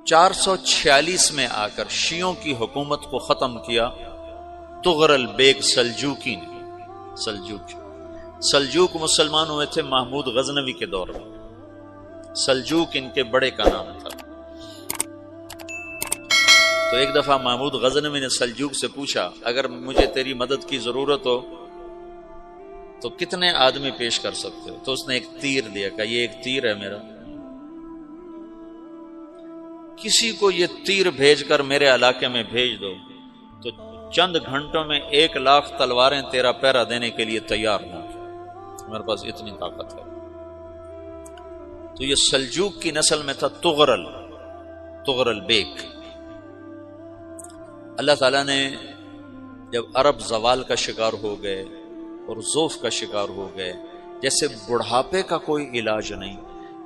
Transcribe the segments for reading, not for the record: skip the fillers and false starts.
446 میں آ کر شیعوں کی حکومت کو ختم کیا تغرل بیگ سلجوکی نے۔ سلجوک مسلمان ہوئے تھے محمود غزنوی کے دور میں، سلجوک ان کے بڑے کا نام تھا۔ تو ایک دفعہ محمود غزنوی نے سلجوک سے پوچھا اگر مجھے تیری مدد کی ضرورت ہو تو کتنے آدمی پیش کر سکتے ہو؟ تو اس نے ایک تیر دیا، کہا یہ ایک تیر ہے میرا، کسی کو یہ تیر بھیج کر میرے علاقے میں بھیج دو تو چند گھنٹوں میں 1,00,000 تلواریں تیرا پہرا دینے کے لیے تیار ہوں، میرے پاس اتنی طاقت ہے۔ تو یہ سلجوک کی نسل میں تھا تغرل بیگ۔ اللہ تعالیٰ نے جب عرب زوال کا شکار ہو گئے اور ضعف کا شکار ہو گئے، جیسے بڑھاپے کا کوئی علاج نہیں،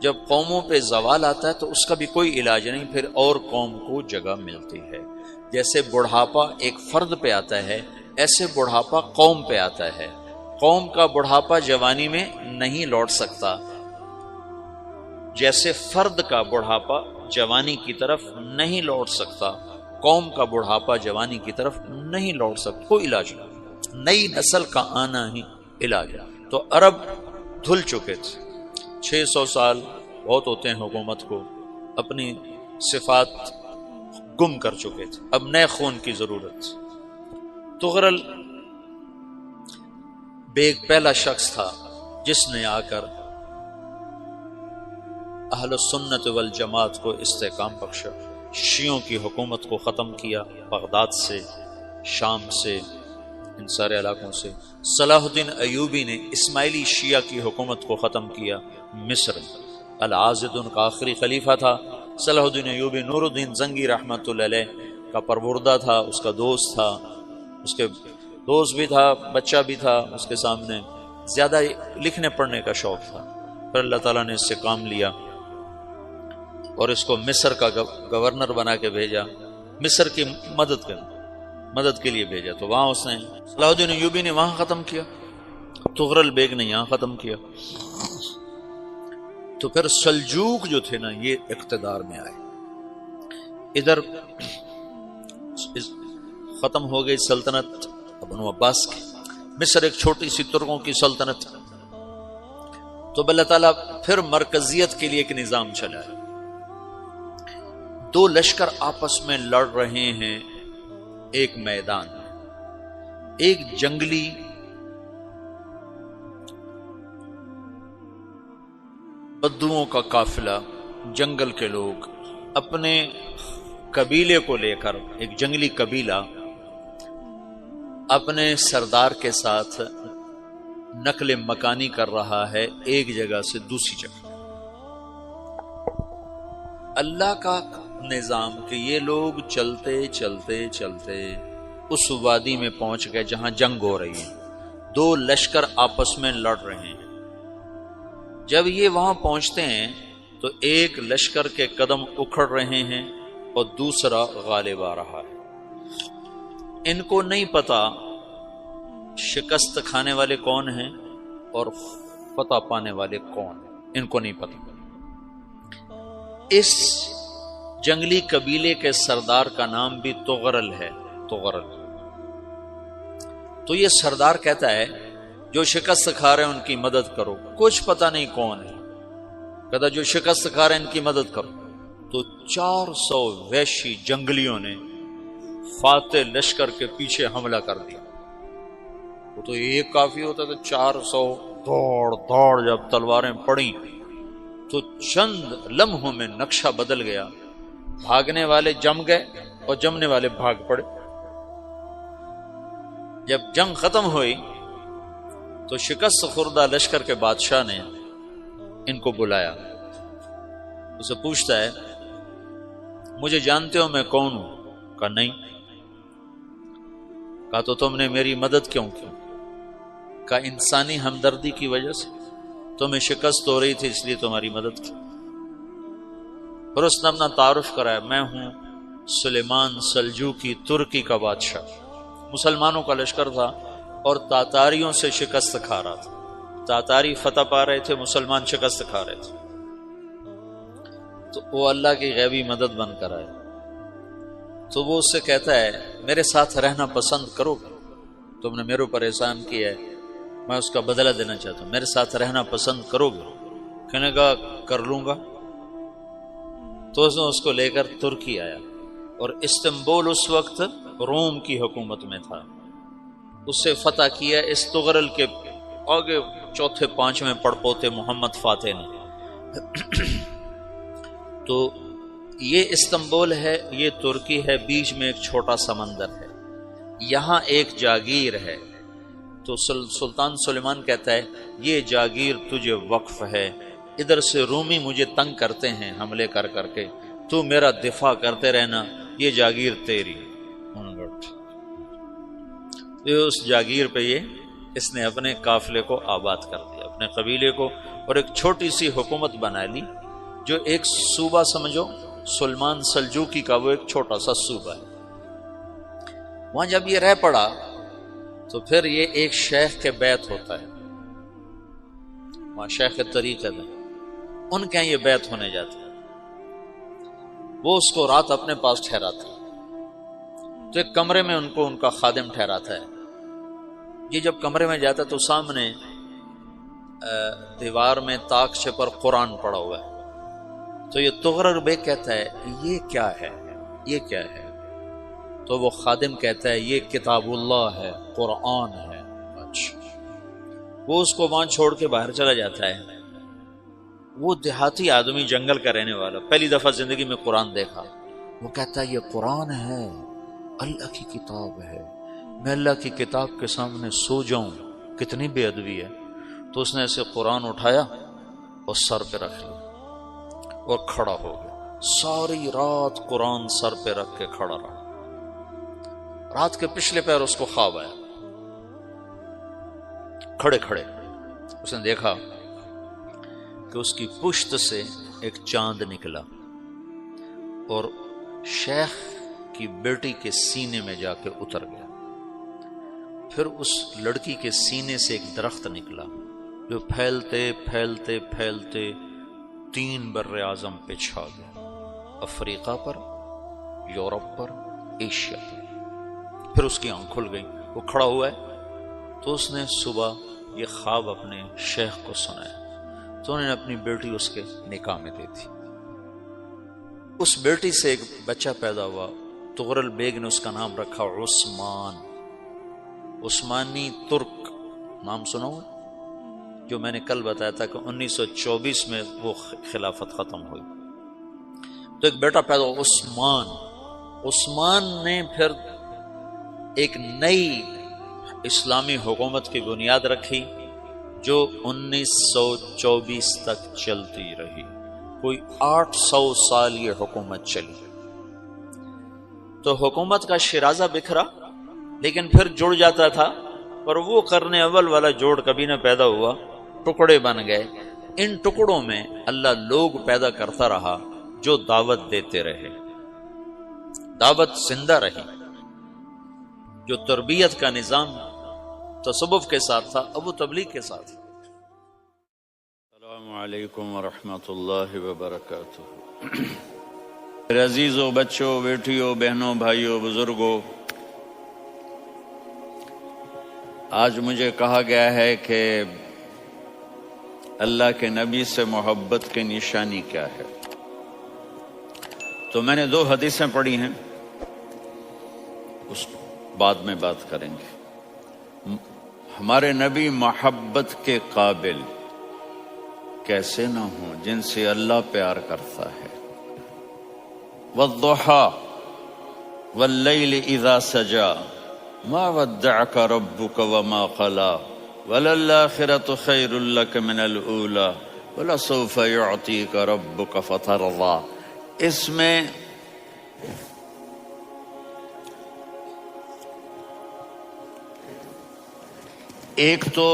جب قوموں پہ زوال آتا ہے تو اس کا بھی کوئی علاج نہیں، پھر اور قوم کو جگہ ملتی ہے۔ جیسے بڑھاپا ایک فرد پہ آتا ہے، ایسے بڑھاپا قوم پہ آتا ہے۔ قوم کا بڑھاپا جوانی میں نہیں لوٹ سکتا، جیسے فرد کا بڑھاپا جوانی کی طرف نہیں لوٹ سکتا، قوم کا بڑھاپا جوانی کی طرف نہیں لوٹ سکتا، کوئی علاج نہیں، نئی نسل کا آنا ہی علاج ہے۔ تو عرب دھل چکے تھے، 600 سال بہت ہوتے ہیں حکومت کو، اپنی صفات گم کر چکے تھے، اب نئے خون کی ضرورت تھی۔ تغرل بیگ پہلا شخص تھا جس نے آ کر اہل السنت والجماعت کو استحکام بخشا، شیعوں کی حکومت کو ختم کیا، بغداد سے، شام سے، ان سارے علاقوں سے۔ صلاح الدین ایوبی نے اسماعیلی شیعہ کی حکومت کو ختم کیا، مصر۔ العاضد ان کا آخری خلیفہ تھا۔ صلاح الدین ایوبی نور الدین زنگی رحمۃ اللہ علیہ کا پروردہ تھا، اس کا دوست تھا، اس کے دوست بھی تھا، بچہ بھی تھا اس کے سامنے، زیادہ لکھنے پڑھنے کا شوق تھا۔ پھر اللہ تعالیٰ نے اس سے کام لیا اور اس کو مصر کا گورنر بنا کے بھیجا، مصر کی مدد کے لیے بھیجا۔ تو وہاں اس نے صلاح الدین ایوبی نے وہاں ختم کیا، تغرل بیگ نے یہاں ختم کیا۔ تو پھر سلجوک جو تھے نا یہ اقتدار میں آئے، ادھر ختم ہو گئی سلطنت بنو عباس کی، مصر ایک چھوٹی سی ترکوں کی سلطنت۔ تو اللہ تعالیٰ پھر مرکزیت کے لیے ایک نظام چلایا، دو لشکر آپس میں لڑ رہے ہیں ایک میدان میں، ایک جنگلی بدوؤں کا قافلہ، جنگل کے لوگ اپنے قبیلے کو لے کر، ایک جنگلی قبیلہ اپنے سردار کے ساتھ نقل مکانی کر رہا ہے ایک جگہ سے دوسری جگہ۔ اللہ کا نظام کہ یہ لوگ چلتے چلتے چلتے اس وادی میں پہنچ گئے جہاں جنگ ہو رہی ہے، دو لشکر آپس میں لڑ رہے ہیں۔ جب یہ وہاں پہنچتے ہیں تو ایک لشکر کے قدم اکھڑ رہے ہیں اور دوسرا غالب آ رہا ہے۔ ان کو نہیں پتا شکست کھانے والے کون ہیں اور فتح پانے والے کون ہیں، ان کو نہیں پتا۔ اس جنگلی قبیلے کے سردار کا نام بھی تغرل ہے، تغرل۔ تو یہ سردار کہتا ہے جو شکست کھا رہے ہیں ان کی مدد کرو، کچھ پتہ نہیں کون ہے، کہتا جو شکست کھا رہے ہیں ان کی مدد کرو۔ تو 400 وحشی جنگلیوں نے فاتح لشکر کے پیچھے حملہ کر دیا۔ وہ تو ایک کافی ہوتا تھا، 400 دوڑ جب تلواریں پڑیں تو چند لمحوں میں نقشہ بدل گیا، بھاگنے والے جم گئے اور جمنے والے بھاگ پڑے۔ جب جنگ ختم ہوئی تو شکست خوردہ لشکر کے بادشاہ نے ان کو بلایا، اسے پوچھتا ہے مجھے جانتے ہو میں کون ہوں؟ کہا نہیں۔ کہا تو تم نے میری مدد کیوں کی؟ کہا انسانی ہمدردی کی وجہ سے، تمہیں شکست ہو رہی تھی اس لیے تمہاری مدد کی۔ پھر اس نے اپنا تعارف کرایا، میں ہوں سلیمان سلجوکی، ترکی کا بادشاہ۔ مسلمانوں کا لشکر تھا اور تاتاریوں سے شکست کھا رہا تھا، تاتاری فتح پا رہے تھے، مسلمان شکست کھا رہے تھے۔ تو وہ اللہ کی غیبی مدد بن کر آئے، تو وہ اس سے کہتا ہے میرے ساتھ رہنا پسند کرو گے؟ تم نے میرے اوپر احسان کیا ہے، میں اس کا بدلہ دینا چاہتا ہوں، میرے ساتھ رہنا پسند کرو گے؟ کہنے کا کر لوں گا۔ تو اس نے اس کو لے کر ترکی آیا، اور استنبول اس وقت روم کی حکومت میں تھا، اسے فتح کیا اس تغرل کے آگے چوتھے پانچویں پڑپوتے محمد فاتح نے۔ تو یہ استنبول ہے، یہ ترکی ہے، بیچ میں ایک چھوٹا سمندر ہے، یہاں ایک جاگیر ہے۔ تو سلطان سلیمان کہتا ہے یہ جاگیر تجھے وقف ہے، ادھر سے رومی مجھے تنگ کرتے ہیں حملے کر کر کے، تو میرا دفاع کرتے رہنا، یہ جاگیر تیری۔ اس جاگیر پہ اس نے اپنے قافلے کو آباد کر دیا، اپنے قبیلے کو، اور ایک چھوٹی سی حکومت بنا لی، جو ایک صوبہ سمجھو سلمان سلجوقی کا، وہ ایک چھوٹا سا صوبہ ہے۔ وہاں جب یہ رہ پڑا تو پھر یہ ایک شیخ کے بیت ہوتا ہے، وہاں شیخ طریقت ہے، ان کے یہ بیت ہونے جاتا ہے، وہ اس کو رات اپنے پاس ٹھہراتا ہے، تو ایک کمرے میں ان کو ان کا خادم ٹھہراتا ہے۔ یہ جب کمرے میں جاتا ہے تو سامنے دیوار میں تاکچے پر قرآن پڑا ہوا ہے، تو یہ تغرل بیگ کہتا ہے یہ کیا ہے، یہ کیا ہے؟ تو وہ خادم کہتا ہے یہ کتاب اللہ ہے، قرآن ہے۔ اچھا، وہ اس کو وہاں چھوڑ کے باہر چلا جاتا ہے۔ وہ دیہاتی آدمی، جنگل کا رہنے والا، پہلی دفعہ زندگی میں قرآن دیکھا، وہ کہتا ہے یہ قرآن ہے، اللہ کی کتاب ہے، میں اللہ کی کتاب کے سامنے سو جاؤں، کتنی بے ادبی ہے۔ تو اس نے ایسے قرآن اٹھایا اور سر پہ رکھ لیا اور کھڑا ہو گیا، ساری رات قرآن سر پہ رکھ کے کھڑا رہا۔ رات کے پچھلے پہر اس کو خواب آیا، کھڑے کھڑے اس نے دیکھا کہ اس کی پشت سے ایک چاند نکلا اور شیخ کی بیٹی کے سینے میں جا کے اتر گیا۔ پھر اس لڑکی کے سینے سے ایک درخت نکلا جو پھیلتے پھیلتے پھیلتے 3 بر اعظم پہ چھا گیا، افریقہ پر، یورپ پر، ایشیا پر۔ پھر اس کی آنکھ کھل گئی، وہ کھڑا ہوا ہے، تو اس نے صبح یہ خواب اپنے شیخ کو سنایا، تو انہوں نے اپنی بیٹی اس کے نکاح میں دی تھی۔ اس بیٹی سے ایک بچہ پیدا ہوا، تغرل بیگ نے اس کا نام رکھا عثمان، عثمانی ترک نام سنا ہوا، جو میں نے کل بتایا تھا کہ 1924 میں وہ خلافت ختم ہوئی۔ تو ایک بیٹا پیدا ہوا عثمان۔ عثمان نے پھر ایک نئی اسلامی حکومت کی بنیاد رکھی جو 1924 تک چلتی رہی، کوئی 800 سال یہ حکومت چلی۔ تو حکومت کا شیرازہ بکھرا، لیکن پھر جڑ جاتا تھا، پر وہ قرن اول والا جوڑ کبھی نہ پیدا ہوا، ٹکڑے بن گئے۔ ان ٹکڑوں میں اللہ لوگ پیدا کرتا رہا جو دعوت دیتے رہے، دعوت زندہ رہی۔ جو تربیت کا نظام تصوف کے ساتھ تھا، اب وہ تبلیغ کے ساتھ۔ السلام علیکم ورحمۃ اللہ وبرکاتہ۔ میرے عزیزوں، بچوں، بیٹیوں، بہنوں، بھائیوں، بزرگوں، آج مجھے کہا گیا ہے کہ اللہ کے نبی سے محبت کی نشانی کیا ہے، تو میں نے 2 حدیثیں پڑھی ہیں، اس بعد میں بات کریں گے۔ ہمارے نبی محبت کے قابل کیسے نہ ہوں جن سے اللہ پیار کرتا ہے۔ وَالضُّحَى وَاللَّيْلِ إِذَا سَجَى مَا وَدَّعَكَ رَبُّكَ وَمَا قَلَى وَلَلْآخِرَةُ خَيْرٌ لَكَ مِنَ الْأُولَى وَلَسَوْفَ يُعْطِيكَ رَبُّكَ فَتَرْضَى۔ اس میں ایک تو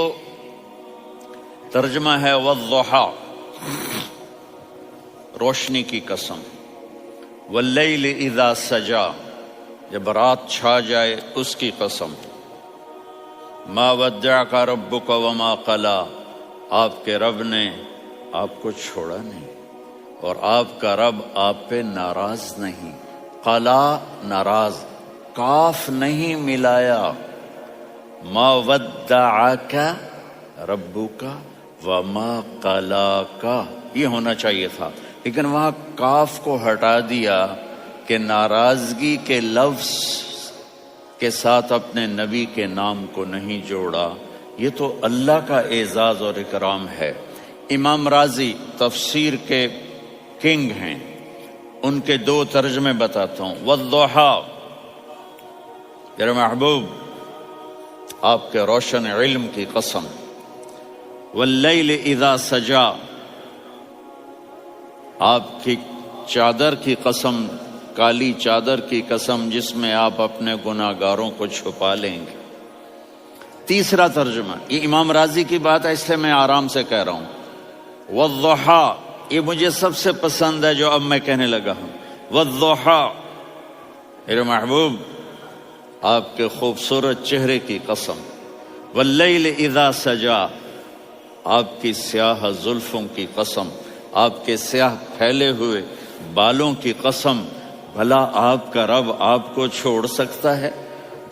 ترجمہ ہے وَالضُّحَى، روشنی کی قسم، وَاللَّيْلِ إِذَا سَجَى، جب رات چھا جائے اس کی قسم، مَا وَدَّعَكَ رَبُّكَ وَمَا قَلَى، آپ کے رب نے آپ کو چھوڑا نہیں، اور آپ کا رب آپ پہ ناراض نہیں. قلا ناراض، کاف نہیں ملایا. ما ودعک ربک وما قلاک، یہ ہونا چاہیے تھا، لیکن وہاں کاف کو ہٹا دیا کہ ناراضگی کے لفظ کے ساتھ اپنے نبی کے نام کو نہیں جوڑا. یہ تو اللہ کا اعزاز اور اکرام ہے. امام راضی تفسیر کے کنگ ہیں، ان کے 2 ترجمے بتاتا ہوں. والضحا، میرے محبوب آپ کے روشن علم کی قسم. واللیل اذا سجا، آپ کی چادر کی قسم، کالی چادر کی قسم جس میں آپ اپنے گناہگاروں کو چھپا لیں گے. تیسرا ترجمہ، یہ امام راضی کی بات ہے اس لیے میں آرام سے کہہ رہا ہوں. والضحا، یہ مجھے سب سے پسند ہے جو اب میں کہنے لگا ہوں. والضحا، میرے محبوب آپ کے خوبصورت چہرے کی قسم. واللیل اذا سجا، آپ کی سیاہ زلفوں کی قسم، آپ کے سیاہ پھیلے ہوئے بالوں کی قسم. بھلا آپ کا رب آپ کو چھوڑ سکتا ہے؟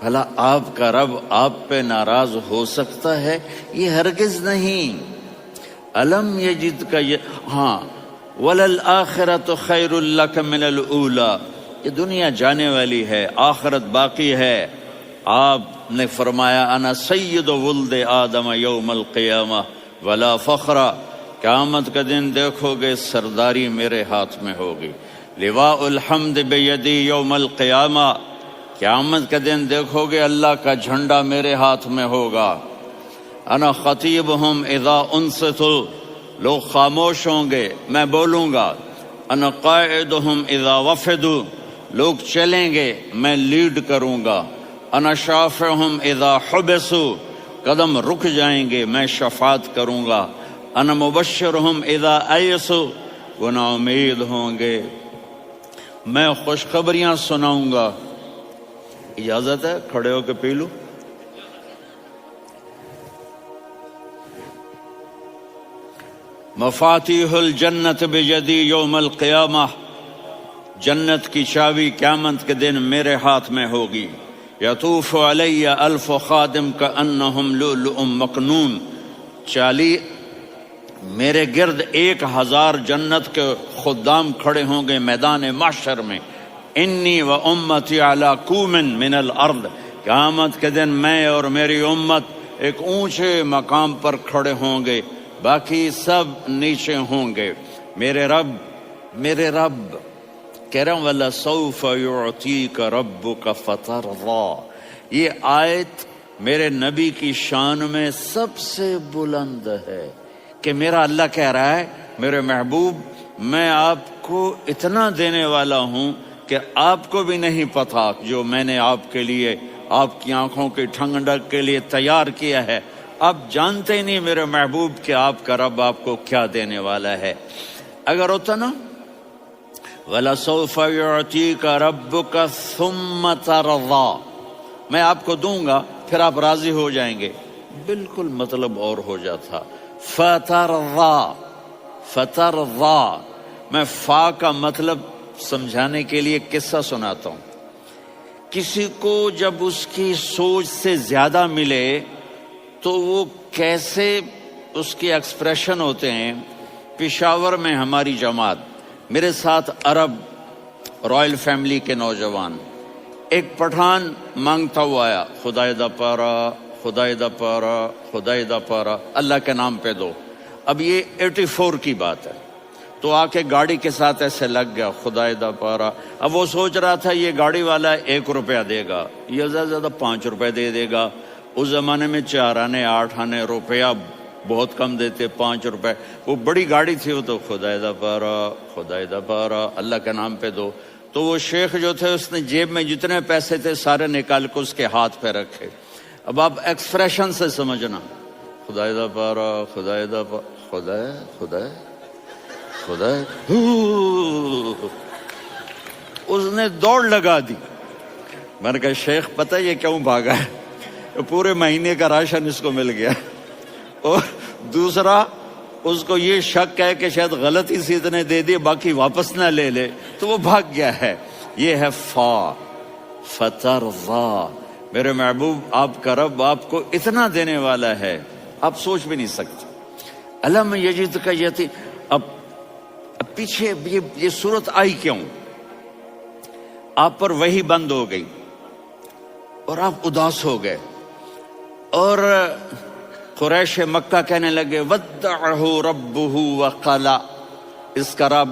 بھلا آپ کا رب آپ پہ ناراض ہو سکتا ہے؟ یہ ہرگز نہیں. الم یجد کا ہاں وللآخرۃ خیر لک من الاولی، یہ دنیا جانے والی ہے، آخرت باقی ہے. آپ نے فرمایا انا سید ولد آدم یوم القیامہ ولا فخر، قیامت کا دن دیکھو گے سرداری میرے ہاتھ میں ہوگی. لواء الحمد بیدی یوم القیامہ، قیامت کا دن دیکھو گے اللہ کا جھنڈا میرے ہاتھ میں ہوگا. انا خطیبہم اذا انصتوا، لوگ خاموش ہوں گے میں بولوں گا. انا قائدہم اذا وفدوا، لوگ چلیں گے میں لیڈ کروں گا. انا شافعہم اذا حبسوا، قدم رک جائیں گے میں شفاعت کروں گا. انا مبشرہم اذا ایسوا، وہ نا امید ہوں گے میں خوشخبریاں سناؤں گا. اجازت ہے کھڑے ہو کے پی لوں؟ مفاتیح الجنت بیدی یوم القیامہ، جنت کی چابی قیامت کے دن میرے ہاتھ میں ہوگی. یطوف علی الف خادم کانہم لؤلؤ مکنون، میرے گرد 1000 جنت کے خدام کھڑے ہوں گے میدان محشر میں. انی و امتی علی کوم من الارض، قیامت کے دن میں اور میری امت ایک اونچے مقام پر کھڑے ہوں گے، باقی سب نیچے ہوں گے. میرے رب کہہ رہا ہوں وَلَسَوْفَ يُعْطِيكَ رَبُّكَ فَتَرْضَىٰ، یہ آیت میرے نبی کی شان میں سب سے بلند ہے کہ میرا اللہ کہہ رہا ہے میرے محبوب میں آپ کو اتنا دینے والا ہوں کہ آپ کو بھی نہیں پتا جو میں نے آپ کے لیے، آپ کی آنکھوں کی ٹھنڈک کے لیے تیار کیا ہے. آپ جانتے نہیں میرے محبوب کہ آپ کا رب آپ کو کیا دینے والا ہے. اگر ہوتا نا وَلَسَوْفَ يُعْطِيكَ رَبُّكَ ثُمَّ تَرْضَىٰ، میں آپ کو دوں گا پھر آپ راضی ہو جائیں گے، بالکل مطلب اور ہو جاتا. فترضا، میں فا کا مطلب سمجھانے کے لیے قصہ سناتا ہوں. کسی کو جب اس کی سوچ سے زیادہ ملے تو وہ کیسے اس کے ایکسپریشن ہوتے ہیں. پشاور میں ہماری جماعت، میرے ساتھ عرب رائل فیملی کے نوجوان، ایک پٹھان مانگتا ہوا آیا خدای دا پارا، خدای دا پارا، خدای دا پارا، اللہ کے نام پہ دو. اب یہ 84 کی بات ہے، تو آ کے گاڑی کے ساتھ ایسے لگ گیا خدای دا پارا. اب وہ سوچ رہا تھا یہ گاڑی والا 1 روپیہ دے گا، یہ زیادہ زیادہ 5 روپے دے دے گا. اس زمانے میں 4 آنے 8 آنے روپیہ بہت کم دیتے، 5 روپے. وہ بڑی گاڑی تھی، وہ تو خدای دا پارا، خدای دا پارا، اللہ کے نام پہ دو. تو وہ شیخ جو تھے اس نے جیب میں جتنے پیسے تھے سارے نکال کے اس کے ہاتھ پہ رکھے. اب آپ ایکسپریشن سے سمجھنا، خدای دا پارا، خدای دا پارا، خدای خدای خدای. اس نے دوڑ لگا دی. میں نے کہا شیخ پتہ یہ کیوں بھاگا ہے؟ پورے مہینے کا راشن اس کو مل گیا. اور دوسرا اس کو یہ شک ہے کہ شاید غلطی سے اتنے دے دیے باقی واپس نہ لے لے، تو وہ بھاگ گیا ہے۔ یہ ہے فا فترضا، میرے محبوب آپ کا رب آپ کو اتنا دینے والا ہے آپ سوچ بھی نہیں سکتے۔ الم یجد کا یتیم، اب پیچھے یہ صورت آئی کیوں؟ آپ پر وحی بند ہو گئی اور آپ اداس ہو گئے، اور قریش مکہ کہنے لگے ودعہ ربہ وقلا، اس کا رب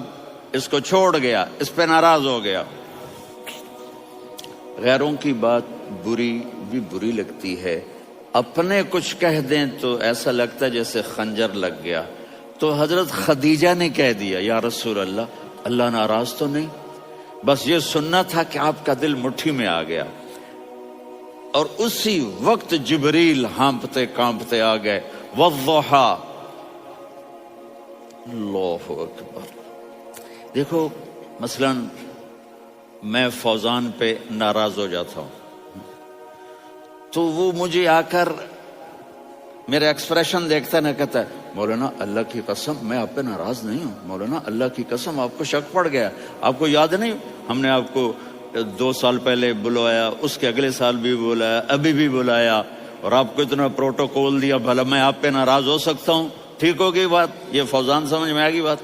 اس کو چھوڑ گیا، اس پہ ناراض ہو گیا۔ غیروں کی بات بری بھی بری لگتی ہے، اپنے کچھ کہہ دیں تو ایسا لگتا ہے جیسے خنجر لگ گیا۔ تو حضرت خدیجہ نے کہہ دیا یا رسول اللہ، اللہ ناراض تو نہیں؟ بس یہ سننا تھا کہ آپ کا دل مٹھی میں آ گیا۔ اور اسی وقت جبریل ہانپتے کانپتے آ گئے، والضحی، اللہ اکبر۔ دیکھو مثلا میں فوزان پہ ناراض ہو جاتا ہوں تو وہ مجھے آ کر میرے ایکسپریشن دیکھتا ہے، نہ کہتا ہے مولانا اللہ کی قسم میں آپ پہ ناراض نہیں ہوں، مولانا اللہ کی قسم آپ کو شک پڑ گیا، آپ کو یاد نہیں ہم نے آپ کو 2 سال پہلے بلوایا، اس کے اگلے سال بھی بلایا، ابھی بھی بلایا، اور آپ کو اتنا پروٹوکول دیا، بھلا میں آپ پہ ناراض ہو سکتا ہوں؟ ٹھیک ہوگی بات؟ یہ فوزان سمجھ میں آ گئی بات؟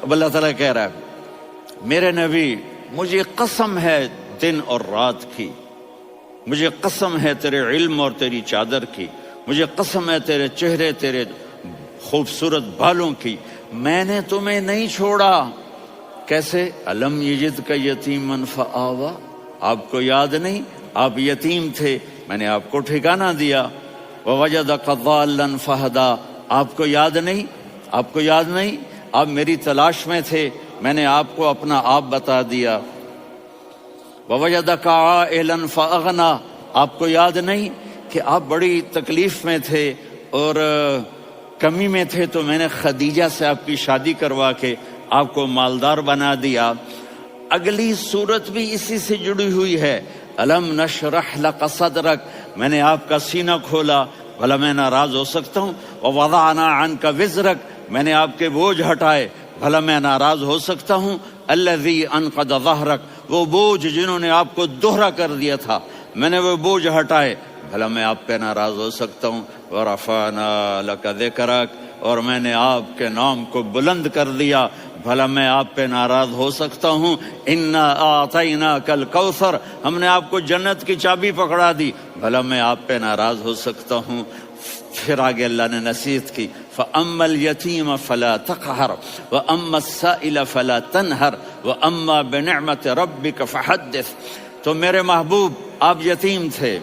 اب اللہ تعالیٰ کہہ رہا ہے میرے نبی مجھے قسم ہے دن اور رات کی، مجھے قسم ہے تیرے علم اور تیری چادر کی، مجھے قسم ہے تیرے چہرے تیرے خوبصورت بالوں کی، میں نے تمہیں نہیں چھوڑا۔ کیسے؟ الم یجد کا یتیما فآوا، آپ کو یاد نہیں آپ یتیم تھے، میں نے آپ کو ٹھکانہ دیا۔ ووجدک ضالا فہدا، آپ کو یاد نہیں؟ آپ کو یاد نہیں آپ میری تلاش میں تھے، میں نے آپ کو اپنا آپ بتا دیا۔ ووجدک عائلا فاغنا، آپ کو یاد نہیں کہ آپ بڑی تکلیف میں تھے اور کمی میں تھے، تو میں نے خدیجہ سے آپ کی شادی کروا کے آپ کو مالدار بنا دیا۔ اگلی صورت بھی اسی سے جڑی ہوئی ہے، الم نشرح لک صدرک، میں نے آپ کا سینہ کھولا، بھلا میں ناراض ہو سکتا ہوں؟ ووضعنا عنک وزرک، میں نے آپ کے بوجھ ہٹائے، بھلا میں ناراض ہو سکتا ہوں؟ الذی انقض ظہرک، وہ بوجھ جنہوں نے آپ کو دوہرا کر دیا تھا، میں نے وہ بوجھ ہٹائے، بھلا میں آپ پہ ناراض ہو سکتا ہوں؟ ورفعنا لک ذکرک، اور میں نے آپ کے نام کو بلند کر دیا، بھلا میں آپ پہ ناراض ہو سکتا ہوں؟ انا اعطیناک الکوثر، ہم نے آپ کو جنت کی چابی پکڑا دی، بھلا میں آپ پہ ناراض ہو سکتا ہوں؟ پھر آگے اللہ نے نصیحت کی، فَأَمَّا الْيَتِيمَ فَلَا تَقْهَرْ وَأَمَّا السَّائِلَ فَلَا تَنْهَرْ وَأَمَّا بِنِعْمَةِ رَبِّكَ فَحَدِّثْ۔ تو میرے محبوب آپ یتیم تھے،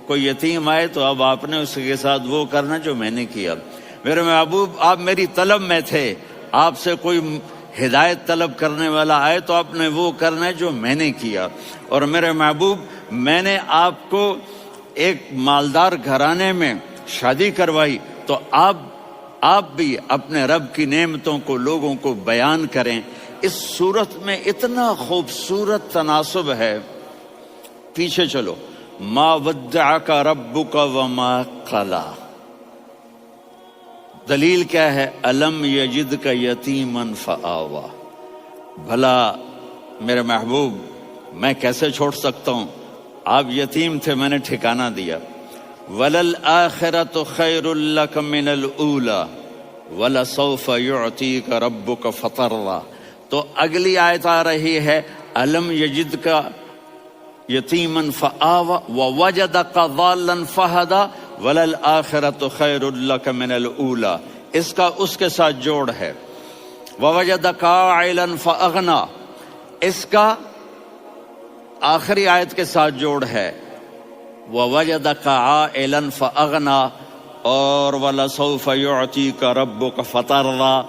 کوئی یتیم آئے تو اب آپ نے اس کے ساتھ وہ کرنا جو میں نے کیا۔ میرے محبوب آپ میری طلب میں تھے، آپ سے کوئی ہدایت طلب کرنے والا آئے تو آپ نے وہ کرنا ہے جو میں نے کیا۔ اور میرے محبوب میں نے آپ کو ایک مالدار گھرانے میں شادی کروائی، تو آپ بھی اپنے رب کی نعمتوں کو لوگوں کو بیان کریں۔ اس صورت میں اتنا خوبصورت تناسب ہے، پیچھے چلو، ما ودعک ربک وما قلی، دلیل کیا ہے؟ الم یجدک یتیما فآوا، بھلا میرے محبوب میں کیسے چھوڑ سکتا ہوں؟ آپ یتیم تھے، میں نے ٹھکانہ دیا۔ وَلَلْآخِرَةُ خَيْرٌ لَكَ مِنَ الْأُولَى وَلَسَوْفَ يُعْطِيكَ رَبُّكَ فَتَرْضَىٰ۔ تو اگلی آیت آ رہی ہے الم یجدک یتیما فآوا ووجدک ضالا فہدا وَلَلْآخِرَةُ خَيْرٌ لَكَ مِنَ الْأُولَى، اس کا اس کے ساتھ جوڑ ہے۔ وَوَجَدَكَ عَائِلًا فَأَغْنَىٰ، اس کا آخری آیت کے ساتھ جوڑ ہے۔ وَوَجَدَكَ عَائِلًا فَأَغْنَىٰ اور وَلَسَوْفَ يُعْطِيكَ رَبُّكَ فَتَرْضَىٰ۔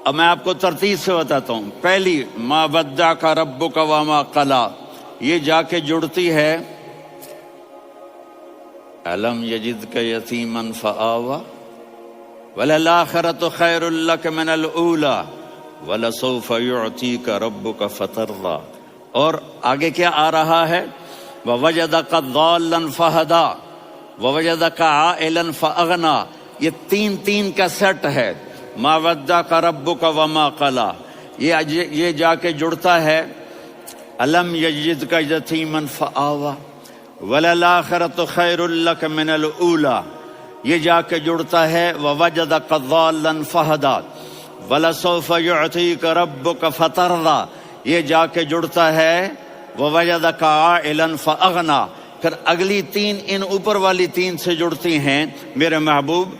اب میں آپ کو ترتیب سے بتاتا ہوں۔ پہلی مَا وَدَّعَكَ رَبُّكَ وَمَا قَلَىٰ، یہ جا کے جڑتی ہے الم یجدک یتیما فآوا وَلَلْآخِرَةُ خَيْرٌ لَكَ مِنَ الْأُولَىٰ وَلَسَوْفَ يُعْطِيكَ رَبُّكَ فَتَرْضَىٰ۔ اور آگے کیا آ رہا ہے؟ وَوَجَدَكَ ضَالًّا فَهَدَىٰ وَوَجَدَكَ عَائِلًا فَأَغْنَىٰ، یہ تین کا سیٹ ہے۔ ما ودعک ربک وما قلی، یہ جا کے جڑتا ہے الم یجدک یتیما فآوی وللآخرۃ خیر لک من الاولی، یہ جا کے جڑتا ہے ووجدک ضالا فہدی ولسوف یعطیک ربک فترضی، یہ جا کے جڑتا ہے ووجدک عائلا فاغنی۔ پھر اگلی تین ان اوپر والی تین سے جڑتی ہیں میرے محبوب،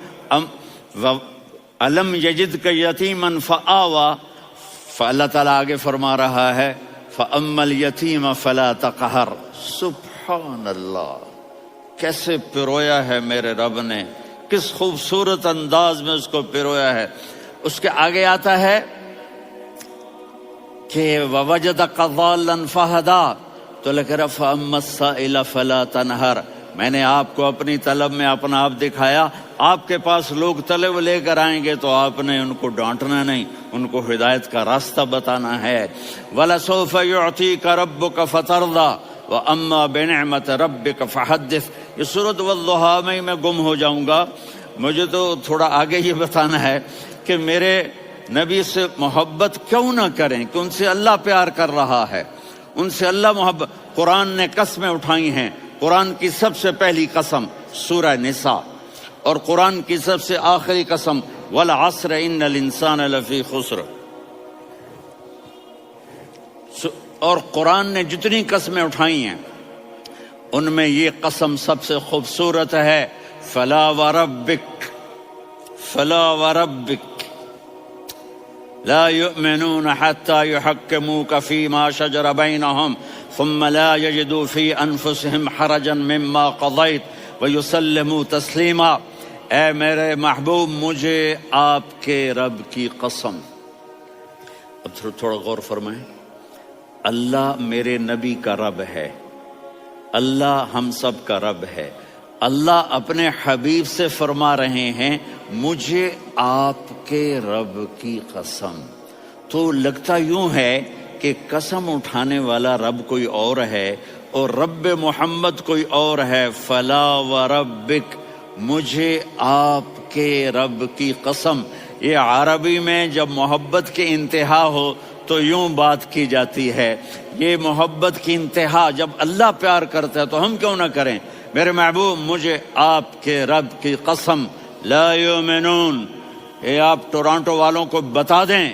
الم یجدک یتیما فآوی، فاللہ تعالیٰ آگے فرما رہا ہے فاما الیتیم فلا تقہر۔ سبحان اللہ، کیسے پرویا ہے میرے رب نے، کس خوبصورت انداز میں اس کو پرویا ہے۔ اس کے آگے آتا ہے کہ ووجدک ضالا فہدی، تو لکھ رہا فاما السائل فلا تنہر، میں نے آپ کو اپنی طلب میں اپنا آپ دکھایا، آپ کے پاس لوگ طلب لے کر آئیں گے تو آپ نے ان کو ڈانٹنا نہیں، ان کو ہدایت کا راستہ بتانا ہے۔ وَلَسَوْفَ يُعْطِيكَ رَبُّكَ فَتَرْضَىٰ وَأَمَّا بِنِعْمَةِ رَبِّكَ فَحَدِّثْ۔ یہ سورۃ والضحیٰ میں گم ہو جاؤں گا، مجھے تو تھوڑا آگے یہ بتانا ہے کہ میرے نبی سے محبت کیوں نہ کریں، کہ ان سے اللہ پیار کر رہا ہے، ان سے اللہ محبت۔ قرآن نے قسمیں اٹھائی ہیں، قرآن کی سب سے پہلی قسم سورہ نساء، اور قرآن کی سب سے آخری قسم والعصر ان الانسان لفی خسر۔ اور قرآن نے جتنی قسمیں اٹھائی ہیں ان میں یہ قسم سب سے خوبصورت ہے، فلا وربک، فلا وربک لا يؤمنون حتى يحكموك فيما شجر بينهم ثم لا يجدوا في انفسهم حرجا مما قضيت ويسلموا تسلیما۔ اے میرے محبوب، مجھے آپ کے رب کی قسم۔ اب تھوڑا غور فرمائیں، اللہ میرے نبی کا رب ہے، اللہ ہم سب کا رب ہے، اللہ اپنے حبیب سے فرما رہے ہیں مجھے آپ کے رب کی قسم۔ تو لگتا یوں ہے کہ قسم اٹھانے والا رب کوئی اور ہے اور رب محمد کوئی اور ہے۔ فلا وربک، مجھے آپ کے رب کی قسم۔ یہ عربی میں جب محبت کی انتہا ہو تو یوں بات کی جاتی ہے، یہ محبت کی انتہا جب اللہ پیار کرتا ہے تو ہم کیوں نہ کریں۔ میرے محبوب، مجھے آپ کے رب کی قسم، لا یؤمنون، یہ آپ ٹورانٹو والوں کو بتا دیں،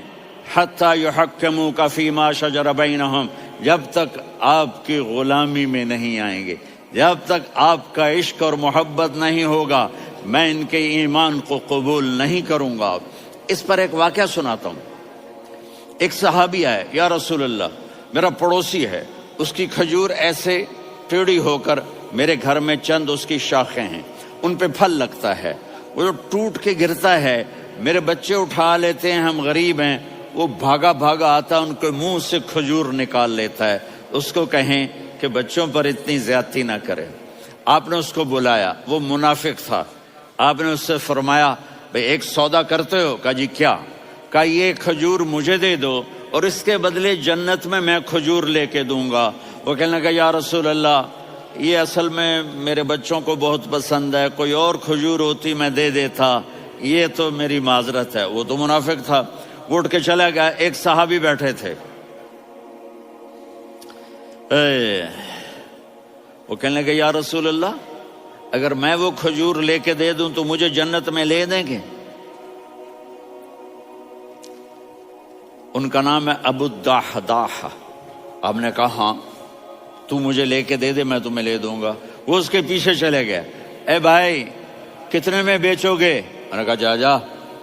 حتی یحکموک فیما شجر بینہم، جب تک آپ کی غلامی میں نہیں آئیں گے، جب تک آپ کا عشق اور محبت نہیں ہوگا، میں ان کے ایمان کو قبول نہیں کروں گا۔ اس پر ایک واقعہ سناتا ہوں۔ ایک صحابی آئے، یا رسول اللہ، میرا پڑوسی ہے، اس کی کھجور ایسے ٹیڑھی ہو کر میرے گھر میں چند اس کی شاخیں ہیں، ان پہ پھل لگتا ہے، وہ جو ٹوٹ کے گرتا ہے، میرے بچے اٹھا لیتے ہیں، ہم غریب ہیں، وہ بھاگا بھاگا آتا ان کے منہ سے کھجور نکال لیتا ہے۔ اس کو کہیں کہ بچوں پر اتنی زیادتی نہ کرے۔ آپ نے اس کو بلایا، وہ منافق تھا، آپ نے اس سے فرمایا بھئی ایک سودا کرتے ہو؟ کہا جی کیا؟ کہا یہ کھجور مجھے دے دو اور اس کے بدلے جنت میں کھجور لے کے دوں گا۔ وہ کہنے لگا یا رسول اللہ، یہ اصل میں میرے بچوں کو بہت پسند ہے، کوئی اور کھجور ہوتی میں دے دیتا، یہ تو میری معذرت ہے۔ وہ تو منافق تھا، وہ اٹھ کے چلا گیا۔ ایک صحابی بیٹھے تھے، وہ کہنے لگے یا رسول اللہ، اگر میں وہ کھجور لے کے دے دوں تو مجھے جنت میں لے دیں گے؟ ان کا نام ہے ابو الدحداح۔ آپ نے کہا ہاں، تو مجھے لے کے دے دے، میں تمہیں لے دوں گا۔ وہ اس کے پیچھے چلے گئے، اے بھائی کتنے میں بیچو گے؟ میں نے کہا جا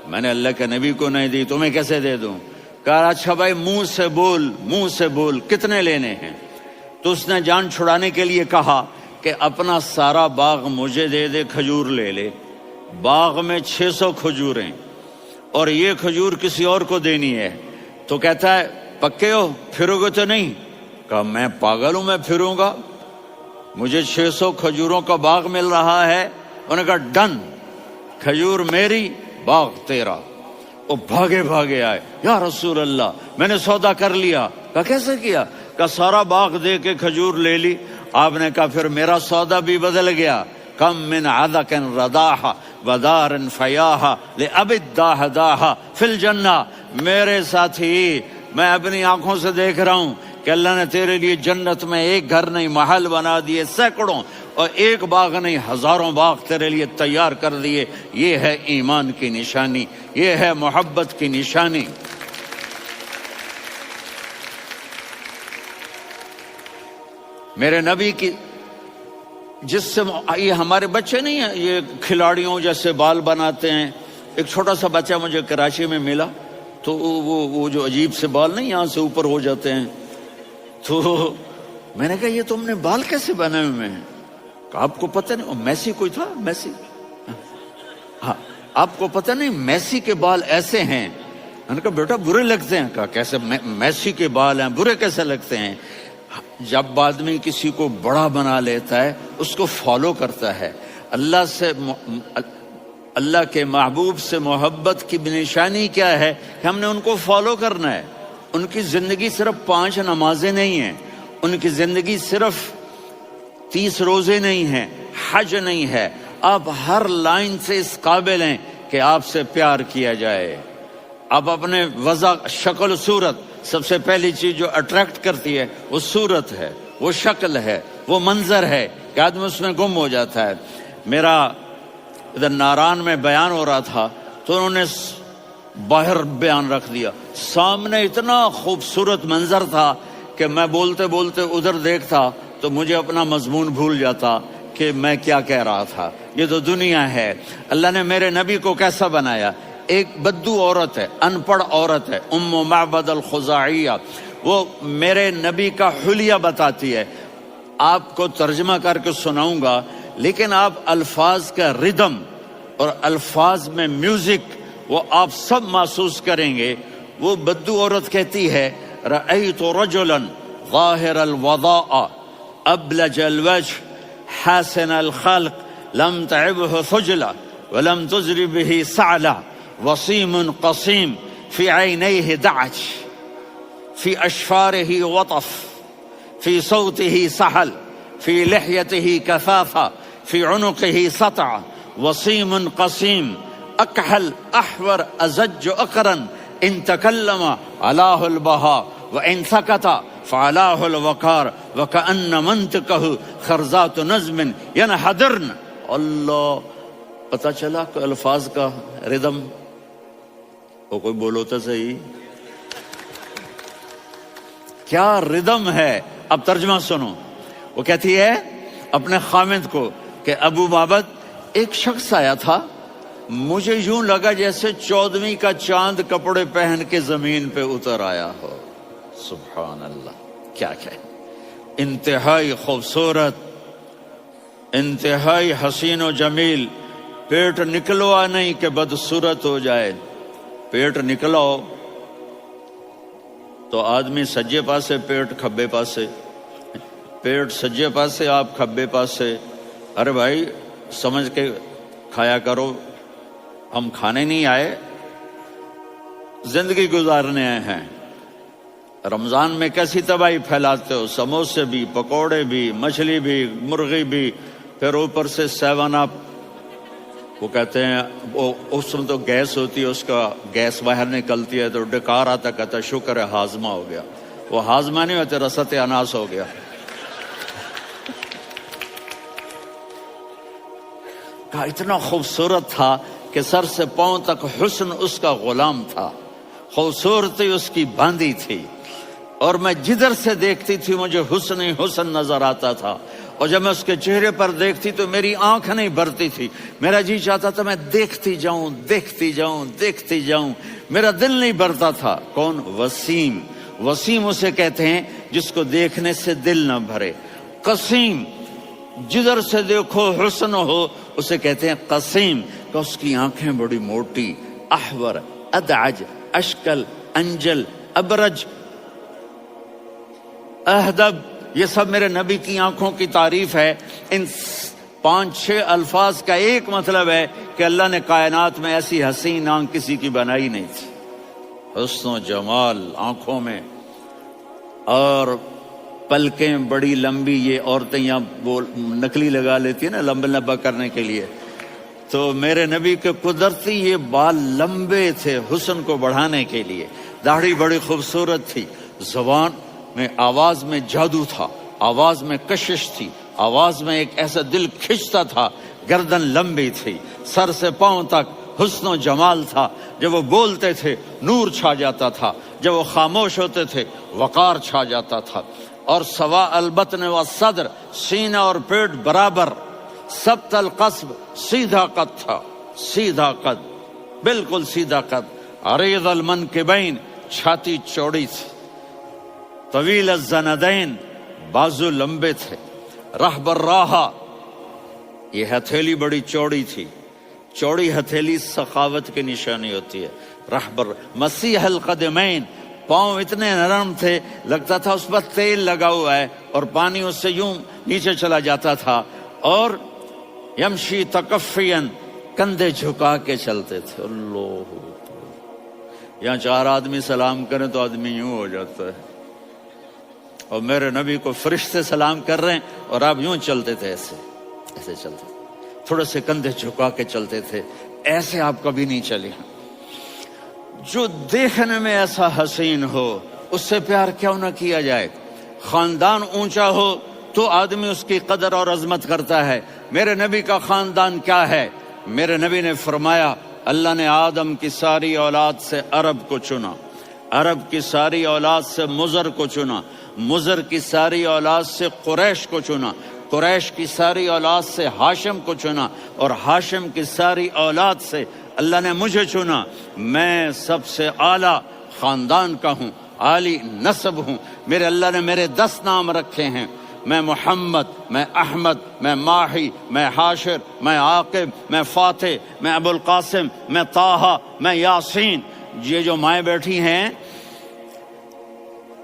میں نے اللہ کے نبی کو نہیں دی، تمہیں کیسے دے دوں؟ کہا اچھا بھائی منہ سے بول کتنے لینے ہیں؟ تو اس نے جان چھڑانے کے لیے کہا کہ اپنا سارا باغ مجھے دے دے، کھجور لے لے۔ باغ میں 600 کھجوریں اور یہ کھجور کسی اور کو دینی ہے۔ تو کہتا ہے پکے ہو، پھرو گے تو نہیں؟ کہا میں پاگل ہوں، میں پھروں گا؟ مجھے 600 کھجوروں کا باغ مل رہا ہے۔ انہوں نے کہا ڈن، کھجور میری، باغ تیرا۔ وہ بھاگے بھاگے آئے، یا رسول اللہ میں نے سودا کر لیا۔ کہا کیسے کیا؟ کہا سارا باغ دے کے کھجور لے لی۔ آپ نے کہا پھر میرا سودا بھی بدل گیا۔ کم من عدق رداح، ودار فیاہا لأب الداہداہا فی الجنہ. میرے ساتھی، میں اپنی آنکھوں سے دیکھ رہا ہوں کہ اللہ نے تیرے لیے جنت میں ایک گھر نہیں محل بنا دیے سینکڑوں، اور ایک باغ نہیں ہزاروں باغ تیرے لیے تیار کر دیے. یہ ہے ایمان کی نشانی، یہ ہے محبت کی نشانی. میرے نبی کی جس سے یہ ہمارے بچے نہیں ہیں یہ کھلاڑیوں جیسے بال بناتے ہیں. ایک چھوٹا سا بچہ مجھے کراچی میں ملا، تو وہ جو عجیب سے بال نہیں یہاں سے اوپر ہو جاتے ہیں، تو میں نے کہا یہ تم نے بال کیسے بنائے ہوئے ہیں؟ آپ کو پتہ نہیں میسی کوئی تھا؟ میسی، ہاں آپ کو پتہ نہیں میسی کے بال ایسے ہیں؟ میں نے کہا بیٹا برے لگتے ہیں. کہا کیسے؟ میسی کے بال ہیں برے کیسے لگتے ہیں؟ جب آدمی کسی کو بڑا بنا لیتا ہے اس کو فالو کرتا ہے. اللہ کے محبوب سے محبت کی نشانی کیا ہے کہ ہم نے ان کو فالو کرنا ہے. ان کی زندگی صرف 5 نمازیں نہیں ہیں، ان کی زندگی صرف 30 روزے نہیں ہیں، حج نہیں ہے. آپ ہر لائن سے اس قابل ہیں کہ آپ سے پیار کیا جائے. آپ اپنے وضع، شکل و صورت، سب سے پہلی چیز جو اٹریکٹ کرتی ہے وہ صورت ہے، وہ شکل ہے، وہ منظر ہے کہ آدمی اس میں گم ہو جاتا ہے. میرا ادھر ناران میں بیان ہو رہا تھا تو انہوں نے باہر بیان رکھ دیا. سامنے اتنا خوبصورت منظر تھا کہ میں بولتے بولتے ادھر دیکھتا تو مجھے اپنا مضمون بھول جاتا کہ میں کیا کہہ رہا تھا. یہ تو دنیا ہے. اللہ نے میرے نبی کو کیسا بنایا؟ ایک بدو عورت ہے، ان پڑھ عورت ہے، ام معبد الخزاعیہ، وہ میرے نبی کا حلیہ بتاتی ہے. آپ کو ترجمہ کر کے سناؤں گا، لیکن آپ الفاظ کا ردم اور الفاظ میں میوزک وہ آپ سب محسوس کریں گے. وہ بدو عورت کہتی ہے رأیت رجلا ظاہر الوضاء ابلج الوجه حسن الخلق لم تعبه ثجلة ولم تزر به سعلة وصيم قصيم في عينيه دعج في أشفاره وطف في صوته سحل في لحيته كثافة في عنقه سطع وصيم قصيم أكحل أحور أزج أقرن إن تكلم علاه البهاء وإن سكت فعلاه الوقار وكأن منطقه خرزات نظم ينحدرن. اللہ، پتہ چلا کہ الفاظ کا ردم. وہ کوئی بولو تو صحیح، کیا ردم ہے. اب ترجمہ سنو. وہ کہتی ہے اپنے خامد کو کہ ابو معبد، ایک شخص آیا تھا، مجھے یوں لگا جیسے 14ویں کا چاند کپڑے پہن کے زمین پہ اتر آیا ہو. سبحان اللہ، کیا کہ انتہائی خوبصورت، انتہائی حسین و جمیل. پیٹ نکلوا نہیں کہ بدصورت ہو جائے. پیٹ نکلاؤ تو آدمی سجے پاسے پیٹ کھبے پاسے، پیٹ سجے پاسے آپ کھبے پاسے. ارے بھائی سمجھ کے کھایا کرو، ہم کھانے نہیں آئے، زندگی گزارنے آئے ہیں. رمضان میں کیسی تباہی پھیلاتے ہو، سموسے بھی، پکوڑے بھی، مچھلی بھی، مرغی بھی، پھر اوپر سے 7 اپ. وہ کہتے ہیں وہ اس میں تو گیس ہوتی ہے، اس کا گیس باہر نکلتی ہے تو ڈکار آتا، کہتا شکر ہے ہاضمہ ہو گیا. وہ ہاضمہ نہیں ہوتے، رسط اناس ہو گیا. کہا اتنا خوبصورت تھا کہ سر سے پاؤں تک حسن اس کا غلام تھا، خوبصورتی اس کی باندھی تھی، اور میں جدھر سے دیکھتی تھی مجھے حسن ہی حسن نظر آتا تھا. اور جب میں اس کے چہرے پر دیکھتی تو میری آنکھ نہیں بھرتی تھی، میرا جی چاہتا تھا میں دیکھتی جاؤں دیکھتی جاؤں دیکھتی جاؤں، میرا دل نہیں بھرتا تھا. کون؟ وسیم. وسیم اسے کہتے ہیں جس کو دیکھنے سے دل نہ بھرے. قسیم، جدھر سے دیکھو حسن ہو، اسے کہتے ہیں قسیم، کہ اس کی آنکھیں بڑی موٹی. احور، ادعج، اشکل، انجل، ابرج، اہدب، یہ سب میرے نبی کی آنکھوں کی تعریف ہے. ان 5-6 الفاظ کا ایک مطلب ہے کہ اللہ نے کائنات میں ایسی حسین آنکھ کسی کی بنائی نہیں تھی. حسن و جمال آنکھوں میں، اور پلکیں بڑی لمبی. یہ عورتیں یہاں وہ نکلی لگا لیتی ہیں نا لمبا لمبا کرنے کے لیے، تو میرے نبی کے قدرتی یہ بال لمبے تھے حسن کو بڑھانے کے لیے، داڑھی بڑی خوبصورت تھی، زبان میں آواز میں جادو تھا، آواز میں کشش تھی، آواز میں ایک ایسا دل کھنچتا تھا، گردن لمبی تھی، سر سے پاؤں تک حسن و جمال تھا، جب وہ بولتے تھے نور چھا جاتا تھا، جب وہ خاموش ہوتے تھے وقار چھا جاتا تھا، اور سوا البطن و صدر، سینہ اور پیٹ برابر، سبت القصب، سیدھا قد تھا، سیدھا قد، بالکل سیدھا قد، عریض المنکبین، چھاتی چوڑی تھی، طویل الزندین، بازو لمبے تھے، رحب الراحہ، یہ ہتھیلی بڑی چوڑی تھی، چوڑی ہتھیلی سخاوت کی نشانی ہوتی ہے، رحب مسیح القدمین، پاؤں اتنے نرم تھے لگتا تھا اس پر تیل لگا ہوا ہے اور پانی اس سے یوں نیچے چلا جاتا تھا، اور یمشی تکفین، کندھے جھکا کے چلتے تھے، اللہ، یہاں چار آدمی سلام کریں تو آدمی یوں ہو جاتا ہے، اور میرے نبی کو فرشتے سلام کر رہے ہیں اور آپ یوں چلتے تھے، ایسے ایسے چلتے تھے، تھوڑے سے کندھے جھکا کے چلتے تھے، ایسے آپ کبھی نہیں چلے۔ جو دیکھنے میں ایسا حسین ہو اس سے پیار کیوں نہ کیا جائے؟ خاندان اونچا ہو تو آدمی اس کی قدر اور عظمت کرتا ہے۔ میرے نبی کا خاندان کیا ہے؟ میرے نبی نے فرمایا اللہ نے آدم کی ساری اولاد سے عرب کو چنا، عرب کی ساری اولاد سے مضر کو چنا، مضر کی ساری اولاد سے قریش کو چنا، قریش کی ساری اولاد سے ہاشم کو چنا، اور ہاشم کی ساری اولاد سے اللہ نے مجھے چنا۔ میں سب سے اعلیٰ خاندان کا ہوں، عالی نسب ہوں، میرے اللہ نے میرے 10 نام رکھے ہیں، میں محمد، میں احمد، میں ماہی، میں حاشر، میں عاقب، میں فاتح، میں ابو القاسم، میں طٰہٰ، میں یاسین۔ یہ جو مائیں بیٹھی ہیں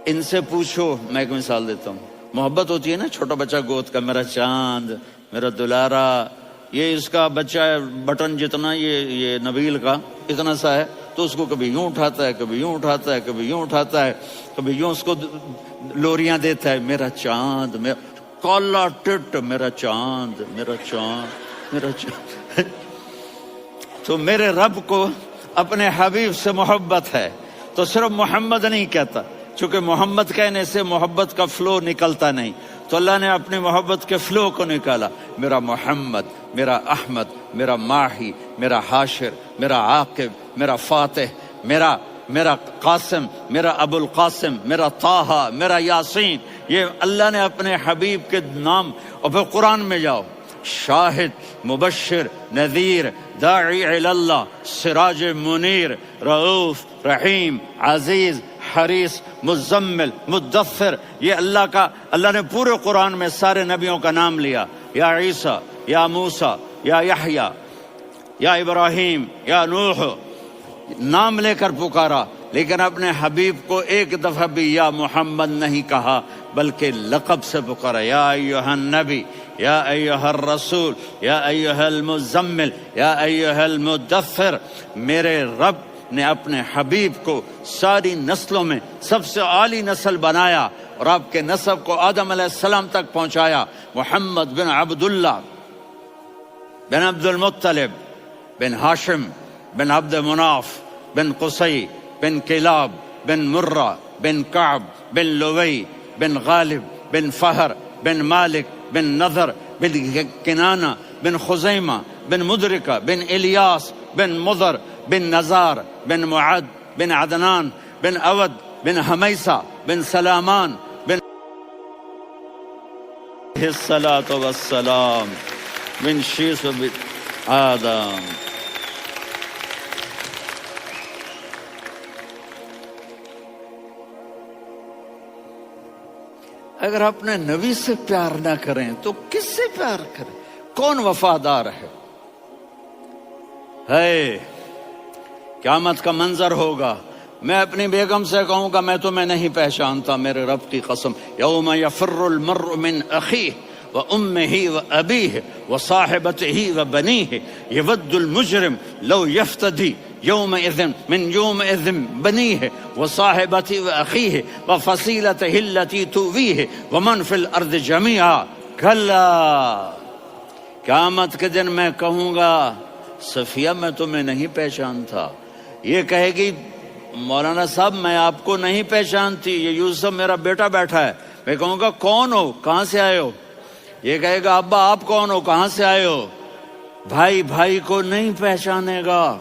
ان سے پوچھو، میں ایک مثال دیتا ہوں، محبت ہوتی ہے نا چھوٹا بچہ گود کا، میرا چاند، میرا دلارا، یہ اس کا بچہ بٹن جتنا یہ نبیل کا اتنا سا ہے، تو اس کو کبھی یوں اٹھاتا ہے، کبھی یوں اٹھاتا ہے، کبھی یوں اٹھاتا ہے، کبھی یوں اس کو لوریاں دیتا ہے، میرا چاند، میرا کالا ٹٹ، میرا چاند، میرا چاند، میرا چاند۔ تو میرے رب کو اپنے حبیب سے محبت ہے تو صرف محمد نہیں کہتا، چونکہ محمد کہنے سے محبت کا فلو نکلتا نہیں، تو اللہ نے اپنی محبت کے فلو کو نکالا، میرا محمد، میرا احمد، میرا ماہی، میرا حاشر، میرا عاقب، میرا فاتح، میرا قاسم، میرا ابو القاسم، میرا طٰہٰ، میرا یاسین۔ یہ اللہ نے اپنے حبیب کے نام، اور پھر قرآن میں جاؤ، شاہد، مبشر، نذیر، داعی الی اللہ، سراج منیر، رؤوف، رحیم، عزیز، حریص، مزمل، مدثر، یہ اللہ نے پورے قرآن میں سارے نبیوں کا نام لیا، یا عیسیٰ، یا موسیٰ، یا یحییٰ، یا ابراہیم، یا نوح، نام لے کر پکارا، لیکن اپنے حبیب کو ایک دفعہ بھی یا محمد نہیں کہا بلکہ لقب سے پکارا، یا ایھا النبی، یا ایھا الرسول، یا ایھا المزمل، یا ایھا المدثر۔ میرے رب نے اپنے حبیب کو ساری نسلوں میں سب سے عالی نسل بنایا اور آپ کے نسب کو آدم علیہ السلام تک پہنچایا۔ محمد بن عبداللہ بن عبد المطلب بن ہاشم بن عبد مناف بن قصی بن کلاب بن مرہ بن کعب بن لوی بن غالب بن فہر بن مالک بن نضر بن کنانہ بن خزیمہ بن مدرکہ بن الیاس بن مضر بن نزار بن معد بن عدنان بن اود بن حمیسہ بن سلامان بن الصلاۃ والسلام بن شیس بن آدم۔ اگر اپنے نبی سے پیار نہ کریں تو کس سے پیار کریں؟ کون وفادار ہے؟ قیامت کا منظر ہوگا، میں اپنی بیگم سے کہوں گا میں تمہیں نہیں پہچانتا، میرے رب کی قسم، یوم یفر المرء من اخیہ وامہ وابیہ وصاحبتہ وبنیہ یود المجرم لو یفتدی یومئذ من یومئذ بنیہ وصاحبتہ واخیہ وفصیلتہ التی تؤویہ ومن فی الارض جمیعا۔ کلا، قیامت کے دن میں کہوں گا صفیہ میں تمہیں نہیں پہچانتا. یہ کہے گی مولانا صاحب میں آپ کو نہیں پہچانتی, یہ یوسف میرا بیٹا بیٹھا ہے. میں کہوں گا کون ہو, کہاں سے آئے ہو؟ یہ کہے گا ابا آپ کون ہو, کہاں سے آئے ہو؟ بھائی بھائی کو نہیں پہچانے گا.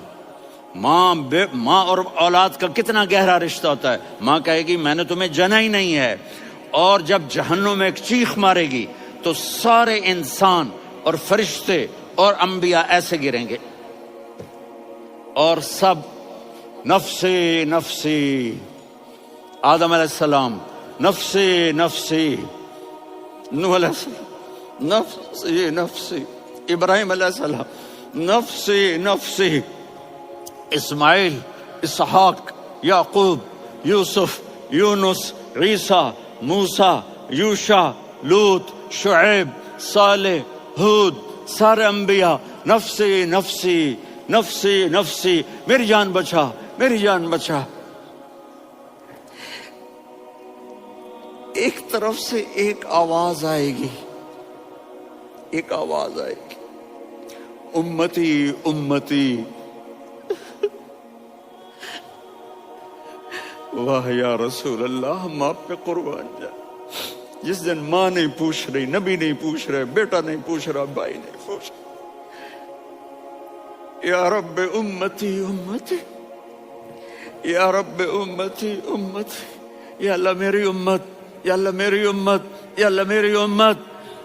ماں اور اولاد کا کتنا گہرا رشتہ ہوتا ہے. ماں کہے گی میں نے تمہیں جنا ہی نہیں ہے, اور جب جہنم میں ایک چیخ مارے گی تو سارے انسان اور فرشتے اور انبیاء ایسے گریں گے, اور سب نفسی نفسی. آدم علیہ السلام نفسی نفسی, نوح علیہ السلام نفسی نفسی, ابراہیم علیہ السلام نفسی نفسی, اسماعیل, اسحاق, یعقوب, یوسف, یونس, عیسیٰ, موسیٰ, یوشع, لوط, شعیب, صالح, ہود, سارے انبیاء نفسی نفسی نفسی نفسی, میری جان بچا میری جان بچا. ایک طرف سے ایک آواز آئے گی, ایک آواز آئے گی, امتی امتی. واہ یا رسول اللہ, ہم آپ پہ قربان جائیں. جس دن ماں نہیں پوچھ رہی, نبی نہیں پوچھ رہے, بیٹا نہیں پوچھ رہا, بھائی نہیں پوچھ رہا, یا رب امتی امتی, یا رب امتی امتی, یا اللہ میری امت, یا اللہ میری امت, یا اللہ میری امت.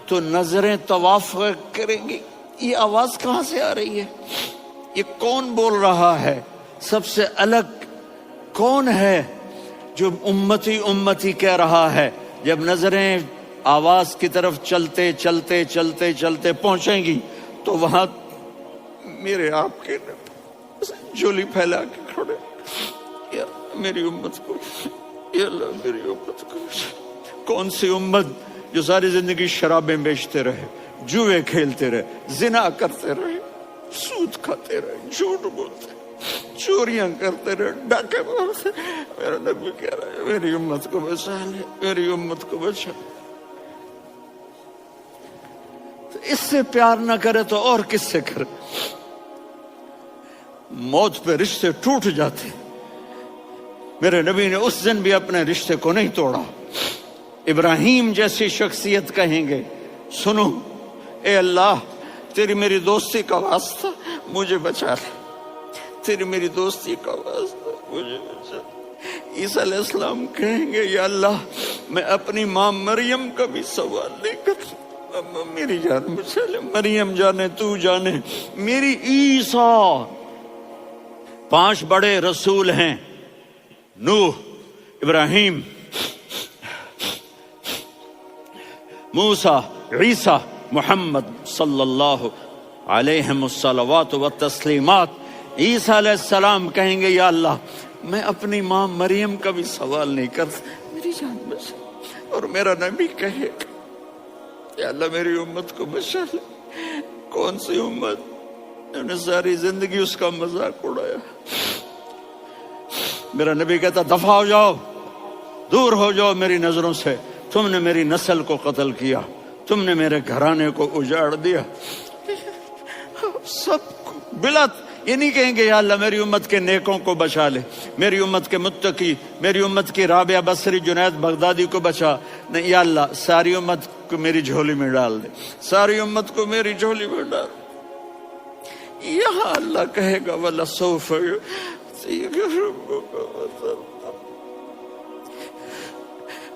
تو نظریں طواف کریں گی, یہ آواز کہاں سے آ رہی ہے, یہ کون بول رہا ہے, سب سے الگ کون ہے جو امتی امتی کہہ رہا ہے. جب نظریں آواز کی طرف چلتے چلتے چلتے چلتے پہنچیں گی تو وہاں میرے آپ کے جولی پھیلا کے کھڑے, یا میری امت کو, یا اللہ میری امت کو. کون سی امت جو ساری زندگی شرابیں بیچتے رہے, جوئے کھیلتے رہے, زنا کرتے رہے, سود کھاتے رہے, جھوٹ بولتے, چوریاں کرتے رہے, ڈاکے مارتے. میرا نبی کہہ رہا ہے میری امت کو بچا لے, میری امت کو بچا. تو اس سے پیار نہ کرے تو اور کس سے کرے. موت پہ رشتے ٹوٹ جاتے, میرے نبی نے اس دن بھی اپنے رشتے کو نہیں توڑا. ابراہیم جیسی شخصیت کہیں گے سنو اے اللہ تیری میری دوستی کا واسطہ مجھے بچا لے, تیری میری دوستی کا واسطہ مجھے بچا. عیسیٰ علیہ السلام کہیں گے یا اللہ میں اپنی ماں مریم کا بھی سوال نہیں کرتا, میری جان بچا لے. مریم جانے تو جانے, میری عیسیٰ. 5 بڑے رسول ہیں, نوح, ابراہیم, موسیٰ, عیسیٰ, محمد صلی اللہ علیہ الصلوات والتسلیمات. عیسیٰ علیہ السلام کہیں گے یا اللہ میں اپنی ماں مریم کا بھی سوال نہیں کرتا, میری جان بچا. اور میرا نبی کہے یا اللہ میری امت کو بچا لے. کون سی امت, انہوں نے ساری زندگی اس کا مذاق اڑایا. میرا نبی کہتا دفع ہو جاؤ, دور ہو جاؤ میری نظروں سے, تم نے میری نسل کو قتل کیا, تم نے میرے گھرانے کو اجاڑ دیا. سب کو بلت یہ نہیں کہیں گے یا اللہ میری امت کے نیکوں کو بچا لے, میری امت کے متقی, میری امت کی رابعہ بصری, جنید بغدادی کو بچا. نہیں یا اللہ ساری امت کو میری جھولی میں ڈال دے, ساری امت کو میری جھولی میں ڈال. یہاں اللہ کہے گا وَلَسَوْفَ يُعْطِيكَ رَبُّكَ فَتَرْضَىٰ.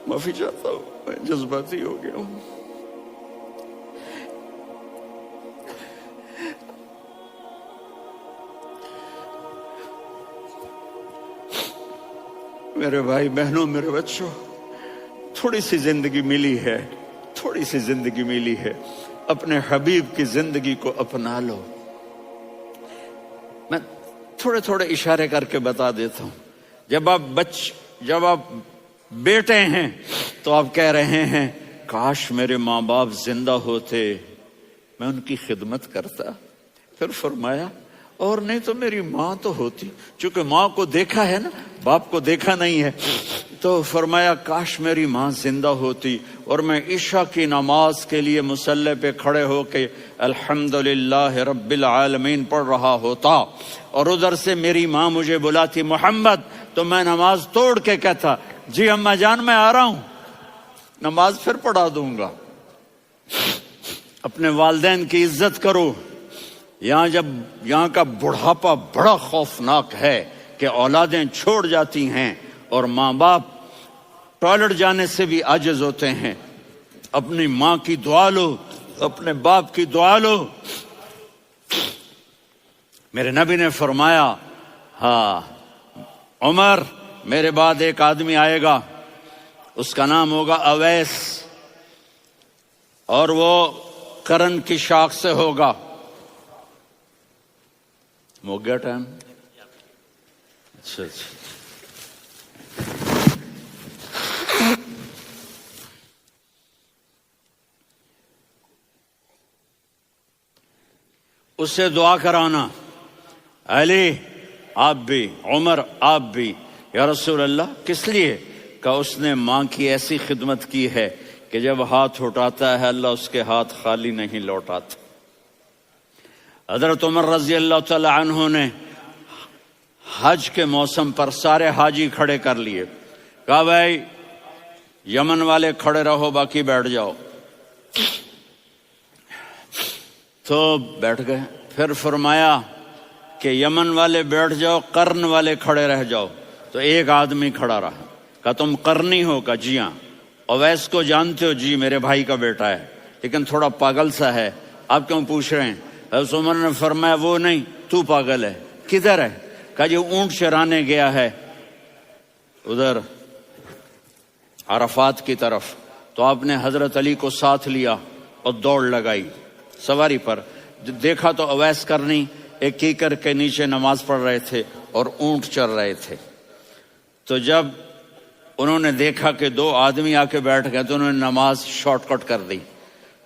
معافی چاہتا ہوں, میں جذباتی ہو گیا ہوں. میرے بھائی بہنوں, میرے بچوں, تھوڑی سی زندگی ملی ہے, تھوڑی سی زندگی ملی ہے, اپنے حبیب کی زندگی کو اپنا لو. میں تھوڑے تھوڑے اشارے کر کے بتا دیتا ہوں. جب آپ بیٹے ہیں تو آپ کہہ رہے ہیں کاش میرے ماں باپ زندہ ہوتے, میں ان کی خدمت کرتا. پھر فرمایا اور نہیں تو میری ماں تو ہوتی، چونکہ ماں کو دیکھا ہے نا، باپ کو دیکھا نہیں ہے، تو فرمایا کاش میری ماں زندہ ہوتی اور میں عشاء کی نماز کے لیے مصلی پہ کھڑے ہو کے الحمدللہ رب العالمین پڑھ رہا ہوتا، اور ادھر سے میری ماں مجھے بلاتی محمد، تو میں نماز توڑ کے کہتا جی اماں جان میں آ رہا ہوں، نماز پھر پڑھا دوں گا۔ اپنے والدین کی عزت کرو۔ یہاں کا بڑھاپا بڑا خوفناک ہے کہ اولادیں چھوڑ جاتی ہیں اور ماں باپ ٹوائلٹ جانے سے بھی عاجز ہوتے ہیں۔ اپنی ماں کی دعا لو، اپنے باپ کی دعا لو۔ میرے نبی نے فرمایا ہاں عمر، میرے بعد ایک آدمی آئے گا، اس کا نام ہوگا اویس، اور وہ کرن کی شاخ سے ہوگا۔ ہو گیا ٹائم؟ اچھا اس سے دعا کرانا، علی آپ بھی، عمر آپ بھی۔ یا رسول اللہ کس لیے؟ کہ اس نے ماں کی ایسی خدمت کی ہے کہ جب ہاتھ اٹھاتا ہے اللہ اس کے ہاتھ خالی نہیں لوٹاتا۔ حضرت عمر رضی اللہ تعالی عنہ نے حج کے موسم پر سارے حاجی کھڑے کر لیے، کہا بھائی یمن والے کھڑے رہو، باقی بیٹھ جاؤ۔ تو بیٹھ گئے۔ پھر فرمایا کہ یمن والے بیٹھ جاؤ، قرن والے کھڑے رہ جاؤ۔ تو ایک آدمی کھڑا رہا، کہا تم قرنی ہو؟ کہا جی ہاں۔ اویس کو جانتے ہو؟ جی میرے بھائی کا بیٹا ہے، لیکن تھوڑا پاگل سا ہے، آپ کیوں پوچھ رہے ہیں؟ حضرت عمر نے فرمایا وہ نہیں، تو پاگل ہے۔ کدھر ہے؟ کہا جی اونٹ چرانے گیا ہے ادھر عرفات کی طرف۔ تو آپ نے حضرت علی کو ساتھ لیا اور دوڑ لگائی سواری پر۔ دیکھا تو اویس کرنی ایک کیکر کے نیچے نماز پڑھ رہے تھے اور اونٹ چر رہے تھے۔ تو جب انہوں نے دیکھا کہ دو آدمی آ کے بیٹھ گئے تو انہوں نے نماز شارٹ کٹ کر دی۔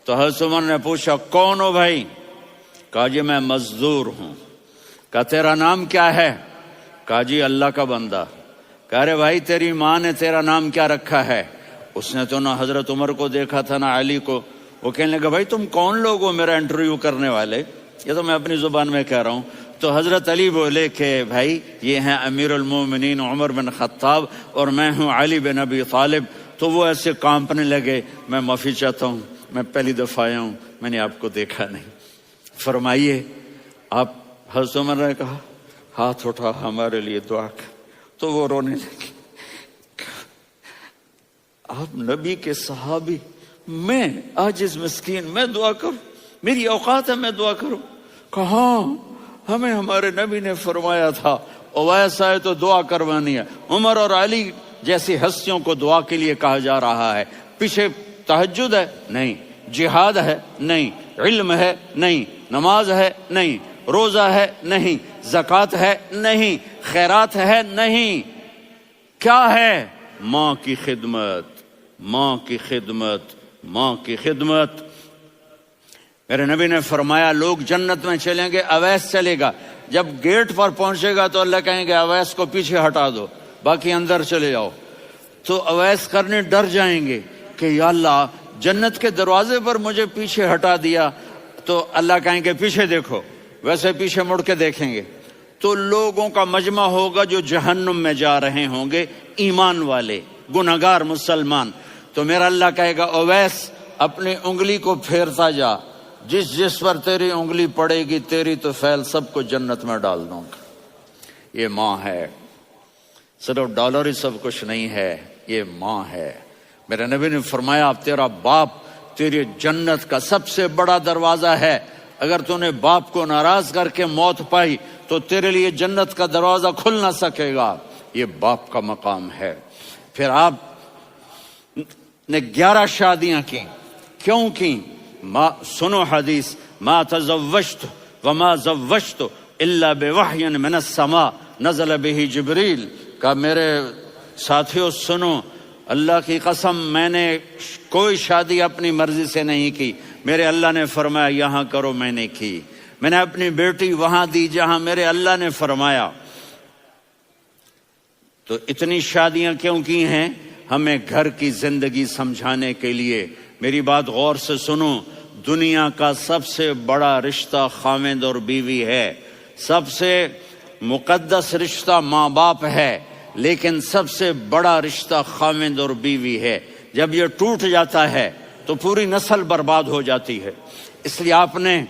تو حضرت عمر نے پوچھا کون ہو بھائی؟ کہا جی میں مزدور ہوں۔ کہا تیرا نام کیا ہے؟ کہا جی اللہ کا بندہ۔ کہا رے بھائی تیری ماں نے تیرا نام کیا رکھا ہے؟ اس نے تو نہ حضرت عمر کو دیکھا تھا نہ علی کو۔ وہ کہنے لگا بھائی تم کون لوگ ہو میرا انٹرویو کرنے والے؟ یہ تو میں اپنی زبان میں کہہ رہا ہوں۔ تو حضرت علی بولے کہ بھائی یہ ہیں امیر المومنین عمر بن خطاب اور میں ہوں علی بن ابی طالب۔ تو وہ ایسے کانپنے لگے، میں معافی چاہتا ہوں، میں پہلی دفعہ آیا ہوں، میں نے آپ کو دیکھا نہیں، فرمائیے آپ۔ حضرت عمر نے کہا ہاتھ اٹھا ہمارے لیے دعا کر۔ تو وہ رونے لگے، آپ نبی کے صحابی، میں عاجز مسکین میں دعا کروں؟ میری اوقات ہے میں دعا کروں؟ کہاں، ہمیں ہمارے نبی نے فرمایا تھا اویس آئے تو دعا کروانی ہے۔ عمر اور علی جیسی ہستیوں کو دعا کے لیے کہا جا رہا ہے۔ پیچھے تہجد ہے؟ نہیں۔ جہاد ہے؟ نہیں۔ علم ہے؟ نہیں۔ نماز ہے؟ نہیں۔ روزہ ہے؟ نہیں۔ زکوٰۃ ہے؟ نہیں۔ خیرات ہے؟ نہیں۔ کیا ہے؟ ماں کی خدمت، ماں کی خدمت، ماں کی خدمت۔ میرے نبی نے فرمایا لوگ جنت میں چلیں گے، اویس چلے گا۔ جب گیٹ پر پہنچے گا تو اللہ کہیں گے اویس کو پیچھے ہٹا دو، باقی اندر چلے جاؤ۔ تو اویس کرنے ڈر جائیں گے کہ یا اللہ جنت کے دروازے پر مجھے پیچھے ہٹا دیا۔ تو اللہ کہیں گے پیچھے دیکھو، ویسے پیچھے مڑ کے دیکھیں گے تو لوگوں کا مجمع ہوگا جو جہنم میں جا رہے ہوں گے، ایمان والے، گنہگار مسلمان۔ تو میرا اللہ کہے گا اویس اپنی انگلی کو پھیرتا جا، جس جس پر تیری انگلی پڑے گی تیری تو فیل سب کو جنت میں ڈال دوں گا۔ یہ ماں ہے، صرف ڈالر ہی سب کچھ نہیں ہے، یہ ماں ہے۔ میرے نبی نے فرمایا اب تیرا باپ تیری جنت کا سب سے بڑا دروازہ ہے، اگر تو نے باپ کو ناراض کر کے موت پائی تو تیرے لیے جنت کا دروازہ کھل نہ سکے گا۔ یہ باپ کا مقام ہے۔ پھر آپ نے 11 شادیاں کی، کیوں کی؟ سنو حدیث، ما تزوجت وما زوجت الا بوحی من السماء نزل به جبریل۔ کہ میرے ساتھیوں سنو، اللہ کی قسم میں نے کوئی شادی اپنی مرضی سے نہیں کی، میرے اللہ نے فرمایا یہاں کرو، میں نے کی۔ میں نے اپنی بیٹی وہاں دی جہاں میرے اللہ نے فرمایا۔ تو اتنی شادیاں کیوں کی ہیں؟ ہمیں گھر کی زندگی سمجھانے کے لیے۔ میری بات غور سے سنو، دنیا کا سب سے بڑا رشتہ خاوند اور بیوی ہے، سب سے مقدس رشتہ ماں باپ ہے، لیکن سب سے بڑا رشتہ خاوند اور بیوی ہے۔ جب یہ ٹوٹ جاتا ہے تو پوری نسل برباد ہو جاتی ہے۔ اس لیے آپ نے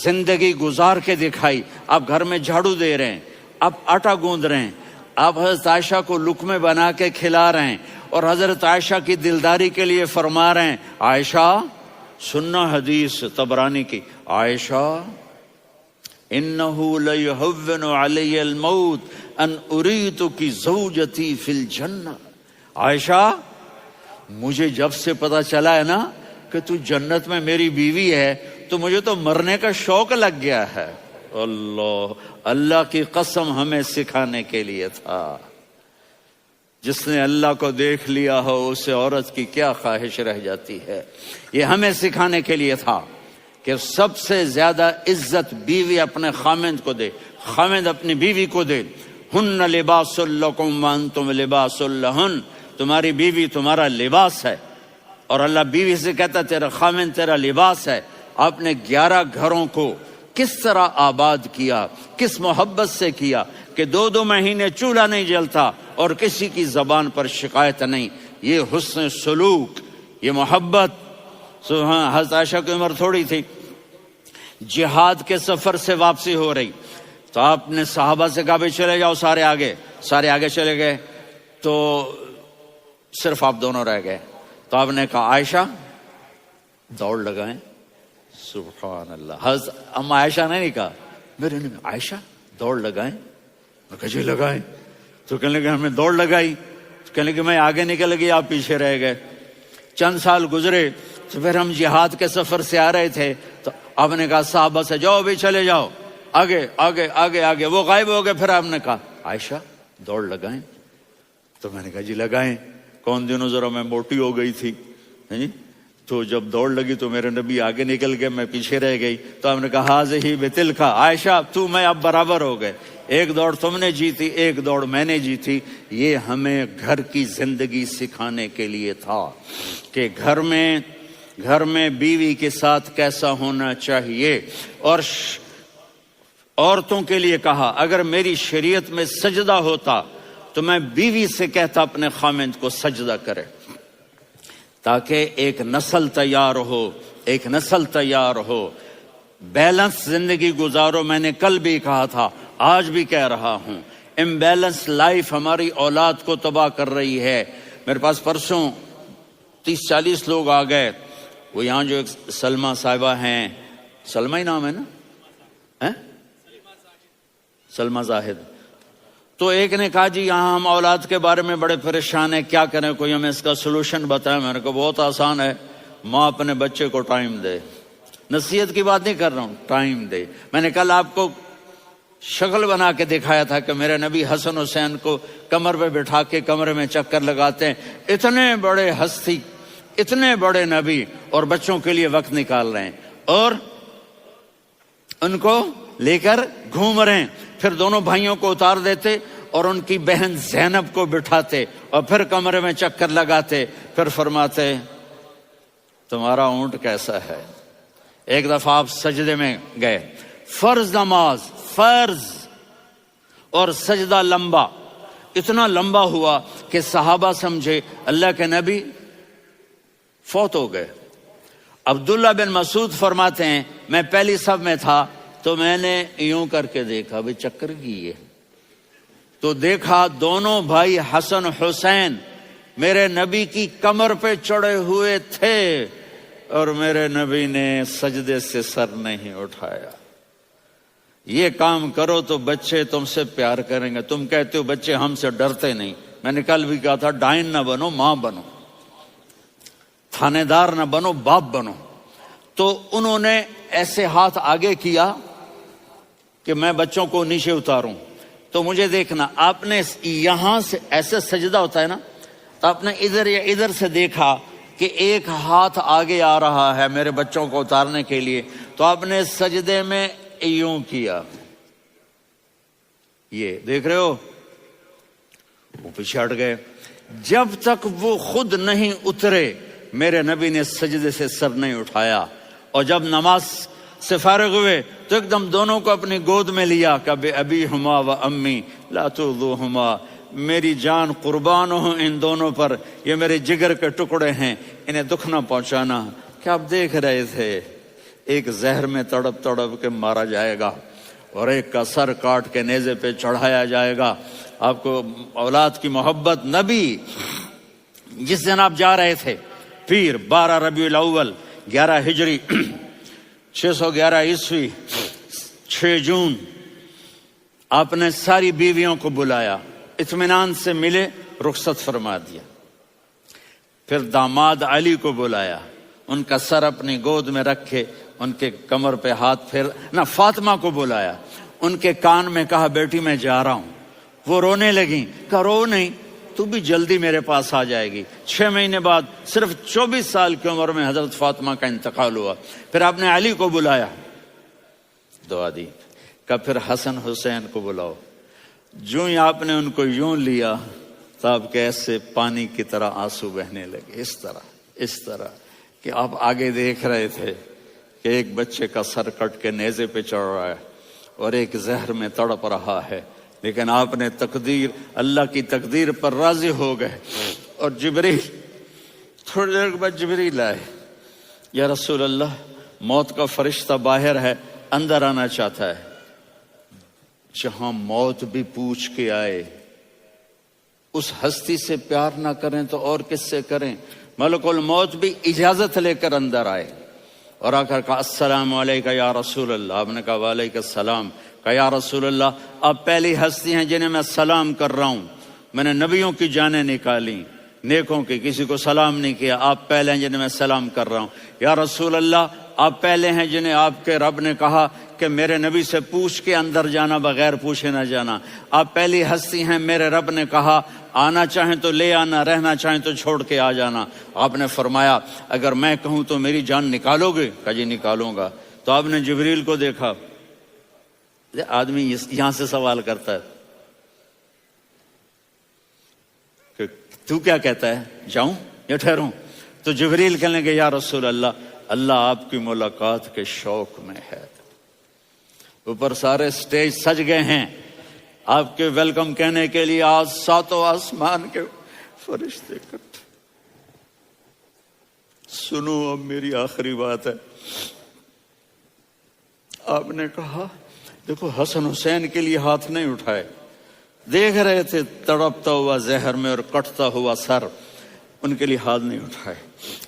زندگی گزار کے دکھائی۔ آپ گھر میں جھاڑو دے رہے ہیں، آپ آٹا گوندھ رہے ہیں، آپ حضرت عائشہ کو لقمے بنا کے کھلا رہے ہیں، اور حضرت عائشہ کی دلداری کے لیے فرما رہے ہیں، عائشہ سننا حدیث طبرانی کی، عائشہ انہو لیہون علی الموت ان اریتک زوجتی فی الجنہ۔ عائشہ مجھے جب سے پتا چلا ہے نا کہ تو جنت میں میری بیوی ہے تو مجھے تو مرنے کا شوق لگ گیا ہے۔ اللہ کی قسم ہمیں سکھانے کے لیے تھا۔ جس نے اللہ کو دیکھ لیا ہو اسے عورت کی کیا خواہش رہ جاتی ہے۔ یہ ہمیں سکھانے کے لیے تھا کہ سب سے زیادہ عزت بیوی اپنے خاوند کو دے، خاوند اپنی بیوی کو دے۔ ہن لباس لکم وانتم لباس لہن، تمہاری بیوی تمہارا لباس ہے، اور اللہ بیوی سے کہتا تیرا خاوند تیرا لباس ہے۔ آپ نے 11 گھروں کو کس طرح آباد کیا، کس محبت سے کیا کہ 2 مہینے چولہا نہیں جلتا اور کسی کی زبان پر شکایت نہیں۔ یہ حسن سلوک، یہ محبت۔ حضرت عائشہ کی عمر تھوڑی تھی، جہاد کے سفر سے واپسی ہو رہی، تو آپ نے صحابہ سے کہا بھائی چلے جاؤ، سارے آگے چلے گئے، تو صرف آپ دونوں رہ گئے۔ تو آپ نے کہا عائشہ دوڑ لگائیں۔ سبحان اللہ، حضرت اما عائشہ نے نہیں کہا، میرے نے عائشہ دوڑ لگائیں، میں کہا جی لگائیں۔ تو کہنے لگے ہمیں دوڑ لگائی، کہنے لگے میں آگے نکل گئی، آپ پیچھے رہ گئے۔ چند سال گزرے تو پھر ہم جہاد کے سفر سے آ رہے تھے، تو آپ نے کہا صحابہ سے جاؤ بھی چلے جاؤ، آگے آگے آگے آگے، وہ غائب ہو گئے۔ پھر آپ نے کہا عائشہ دوڑ لگائیں، تو میں نے کہا جی لگائیں۔ کون دنوں ذرا میں موٹی ہو گئی تھی، تو جب دوڑ لگی تو میرے نبی آگے نکل گئے، میں پیچھے رہ گئی۔ تو ہم نے کہا ہاذہ بتلک، عائشہ تو میں اب برابر ہو گئے، ایک دوڑ تم نے جیتی، ایک دوڑ میں نے جیتی۔ یہ ہمیں گھر کی زندگی سکھانے کے لیے تھا کہ گھر میں بیوی کے ساتھ کیسا ہونا چاہیے۔ اور عورتوں کے لیے کہا اگر میری شریعت میں سجدہ ہوتا تو میں بیوی سے کہتا اپنے خاوند کو سجدہ کرے، تاکہ ایک نسل تیار ہو، بیلنس زندگی گزارو۔ میں نے کل بھی کہا تھا، آج بھی کہہ رہا ہوں، امبیلنس لائف ہماری اولاد کو تباہ کر رہی ہے۔ میرے پاس پرسوں 30-40 لوگ آ گئے، وہ یہاں جو ایک سلمہ صاحبہ ہیں، سلمہ ہی نام ہے نا، سلمہ زاہد، تو ایک نے کہا جی یہاں ہم اولاد کے بارے میں بڑے پریشان ہیں، کیا کریں، کوئی ہمیں اس کا سلوشن بتائیں۔ میں نے کہا بہت آسان ہے، ماں اپنے بچے کو ٹائم دے، نصیحت کی بات نہیں کر رہا ہوں، ٹائم دے۔ میں نے کل آپ کو شکل بنا کے دکھایا تھا کہ میرے نبی حسن حسین کو کمر پہ بٹھا کے کمرے میں چکر لگاتے ہیں۔ اتنے بڑے ہستی، اتنے بڑے نبی، اور بچوں کے لیے وقت نکال رہے ہیں اور ان کو لے کر گھوم رہے ہیں۔ پھر دونوں بھائیوں کو اتار دیتے اور ان کی بہن زینب کو بٹھاتے اور پھر کمرے میں چکر لگاتے، پھر فرماتے تمہارا اونٹ کیسا ہے۔ ایک دفعہ آپ سجدے میں گئے، فرض نماز، فرض، اور سجدہ لمبا، اتنا لمبا ہوا کہ صحابہ سمجھے اللہ کے نبی فوت ہو گئے۔ عبداللہ بن مسعود فرماتے ہیں میں پہلی صف میں تھا تو میں نے یوں کر کے دیکھا، بھی چکر کیے، تو دیکھا دونوں بھائی حسن حسین میرے نبی کی کمر پہ چڑھے ہوئے تھے اور میرے نبی نے سجدے سے سر نہیں اٹھایا۔ یہ کام کرو تو بچے تم سے پیار کریں گے۔ تم کہتے ہو بچے ہم سے ڈرتے نہیں، میں نے کل بھی کہا تھا ڈائن نہ بنو، ماں بنو، تھانے دار نہ بنو، باپ بنو۔ تو انہوں نے ایسے ہاتھ آگے کیا کہ میں بچوں کو نیچے اتاروں، تو مجھے دیکھنا، آپ نے یہاں سے ایسے سجدہ ہوتا ہے نا، تو آپ نے ادھر یا ادھر سے دیکھا کہ ایک ہاتھ آگے آ رہا ہے میرے بچوں کو اتارنے کے لیے، تو آپ نے سجدے میں یوں کیا, یہ دیکھ رہے ہو, وہ پیچھے ہٹ گئے. جب تک وہ خود نہیں اترے میرے نبی نے سجدے سے سر نہیں اٹھایا, اور جب نماز سے فارغ ہوئے تو ایک دم دونوں کو اپنی گود میں لیا کہ بے ابی ہما و امی لا تؤذوہما, میری جان قربان ہو ان دونوں پر, یہ میرے جگر کے ٹکڑے ہیں, انہیں دکھ نہ پہنچانا. کیا آپ دیکھ رہے تھے, ایک زہر میں تڑپ تڑپ کے مارا جائے گا اور ایک کا سر کاٹ کے نیزے پہ چڑھایا جائے گا. آپ کو اولاد کی محبت. نبی جس دن آپ جا رہے تھے پیر 12 ربیع الاول 11 ہجری 611 عیسوی 6 جون, آپ نے ساری بیویوں کو بلایا, اطمینان سے ملے, رخصت فرما دیا. پھر داماد علی کو بلایا, ان کا سر اپنی گود میں رکھے, ان کے کمر پہ ہاتھ پھیر نہ. فاطمہ کو بلایا, ان کے کان میں کہا بیٹی میں جا رہا ہوں. وہ رونے لگیں, کہا رو نہیں, تو بھی جلدی میرے پاس آ جائے گی. 6 مہینے بعد صرف 24 سال کی عمر میں حضرت فاطمہ کا انتقال ہوا. پھر آپ نے علی کو بلایا, دعا دی, کہا پھر حسن حسین کو بلاؤ. جو ہی آپ نے ان کو یوں لیا تو آپ کے ایسے پانی کی طرح آنسو بہنے لگے, اس طرح کہ آپ آگے دیکھ رہے تھے کہ ایک بچے کا سر کٹ کے نیزے پہ چڑھ رہا ہے اور ایک زہر میں تڑپ رہا ہے, لیکن آپ نے تقدیر, اللہ کی تقدیر پر راضی ہو گئے. اور جبریل, تھوڑی دیر کے بعد جبریل آئے, یا رسول اللہ موت کا فرشتہ باہر ہے, اندر آنا چاہتا ہے. جہاں موت بھی پوچھ کے آئے, اس ہستی سے پیار نہ کریں تو اور کس سے کریں. ملک الموت بھی اجازت لے کر اندر آئے اور آ کر کہا السلام علیکم یا رسول اللہ. آپ نے کہا وعلیکم السلام. کہا یا رسول اللہ آپ پہلی ہستی ہیں جنہیں میں سلام کر رہا ہوں, میں نے نبیوں کی جانیں نکالی, نیکوں کی, کسی کو سلام نہیں کیا, آپ پہلے ہیں جنہیں میں سلام کر رہا ہوں. یا رسول اللہ آپ پہلے ہیں جنہیں آپ کے رب نے کہا کہ میرے نبی سے پوچھ کے اندر جانا, بغیر پوچھے نہ جانا. آپ پہلی ہستی ہیں میرے رب نے کہا آنا چاہیں تو لے آنا, رہنا چاہیں تو چھوڑ کے آ جانا. آپ نے فرمایا اگر میں کہوں تو میری جان نکالو گے؟ کہا جی نکالوں گا. تو آپ نے جبریل کو دیکھا, آدمی یہاں سے سوال کرتا ہے کہ تو کیا کہتا ہے, جاؤں یا ٹھہروں؟ تو جبریل کہنے لگے یا رسول اللہ, اللہ آپ کی ملاقات کے شوق میں ہے. اوپر سارے سٹیج سج گئے ہیں آپ کے ویلکم کہنے کے لیے. آج 7 آسمان کے فرشتے اکٹھے. سنو اب میری آخری بات ہے. آپ نے کہا دیکھو حسن حسین کے لیے ہاتھ نہیں اٹھائے, دیکھ رہے تھے تڑپتا ہوا زہر میں اور کٹتا ہوا سر, ان کے لیے ہاتھ نہیں اٹھائے.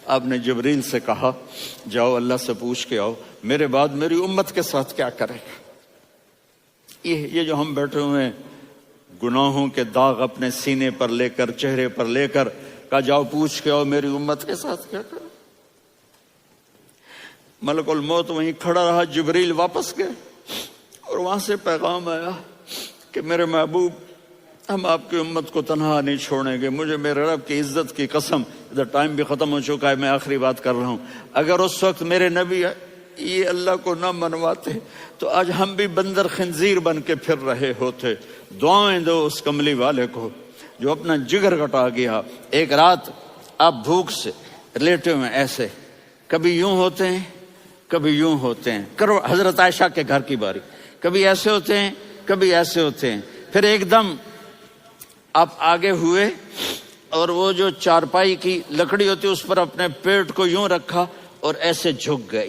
آپ نے جبریل سے کہا جاؤ اللہ سے پوچھ کے آؤ میرے بعد میری امت کے ساتھ کیا کرے گا. یہ جو ہم بیٹھے ہوئے ہیں گناہوں کے داغ اپنے سینے پر لے کر, چہرے پر لے کر, کہا جاؤ پوچھ کے آؤ میری امت کے ساتھ کیا کرے. ملک الموت وہیں کھڑا رہا. جبریل واپس گئے اور وہاں سے پیغام آیا کہ میرے محبوب ہم آپ کی امت کو تنہا نہیں چھوڑیں گے. مجھے میرے رب کی عزت کی قسم, ادھر ٹائم بھی ختم ہو چکا ہے, میں آخری بات کر رہا ہوں, اگر اس وقت میرے نبی یہ اللہ کو نہ منواتے تو آج ہم بھی بندر خنزیر بن کے پھر رہے ہوتے. دعائیں دو اس کملی والے کو جو اپنا جگر کٹا گیا. ایک رات آپ بھوک سے لیٹے ہوئے ایسے, کبھی یوں ہوتے ہیں کبھی یوں ہوتے ہیں. کرو حضرت عائشہ کے گھر کی باری, کبھی ایسے ہوتے ہیں کبھی ایسے ہوتے ہیں. پھر ایک دم آپ آگے ہوئے اور وہ جو چارپائی کی لکڑی ہوتی اس پر اپنے پیٹ کو یوں رکھا اور ایسے جھک گئے,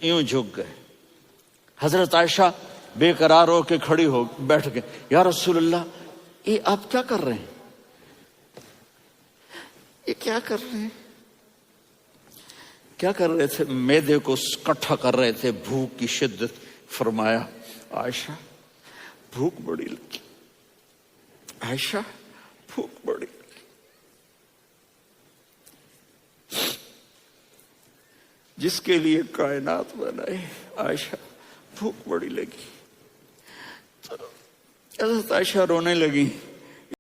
یوں جھک گئے. حضرت عائشہ بے قرار ہو کے کھڑی ہو بیٹھ گئے. یا رسول اللہ یہ آپ کیا کر رہے ہیں, یہ کیا کر رہے ہیں؟ کیا کر رہے تھے؟ معدے کو اکٹھا کر رہے تھے, بھوک کی شدت. فرمایا عائشہ بھوک بڑی لگی, عائشہ بھوک بڑی لگی. جس کے لیے کائنات بنائی عائشہ بھوک بڑی لگی. تو حضرت عائشہ رونے لگی.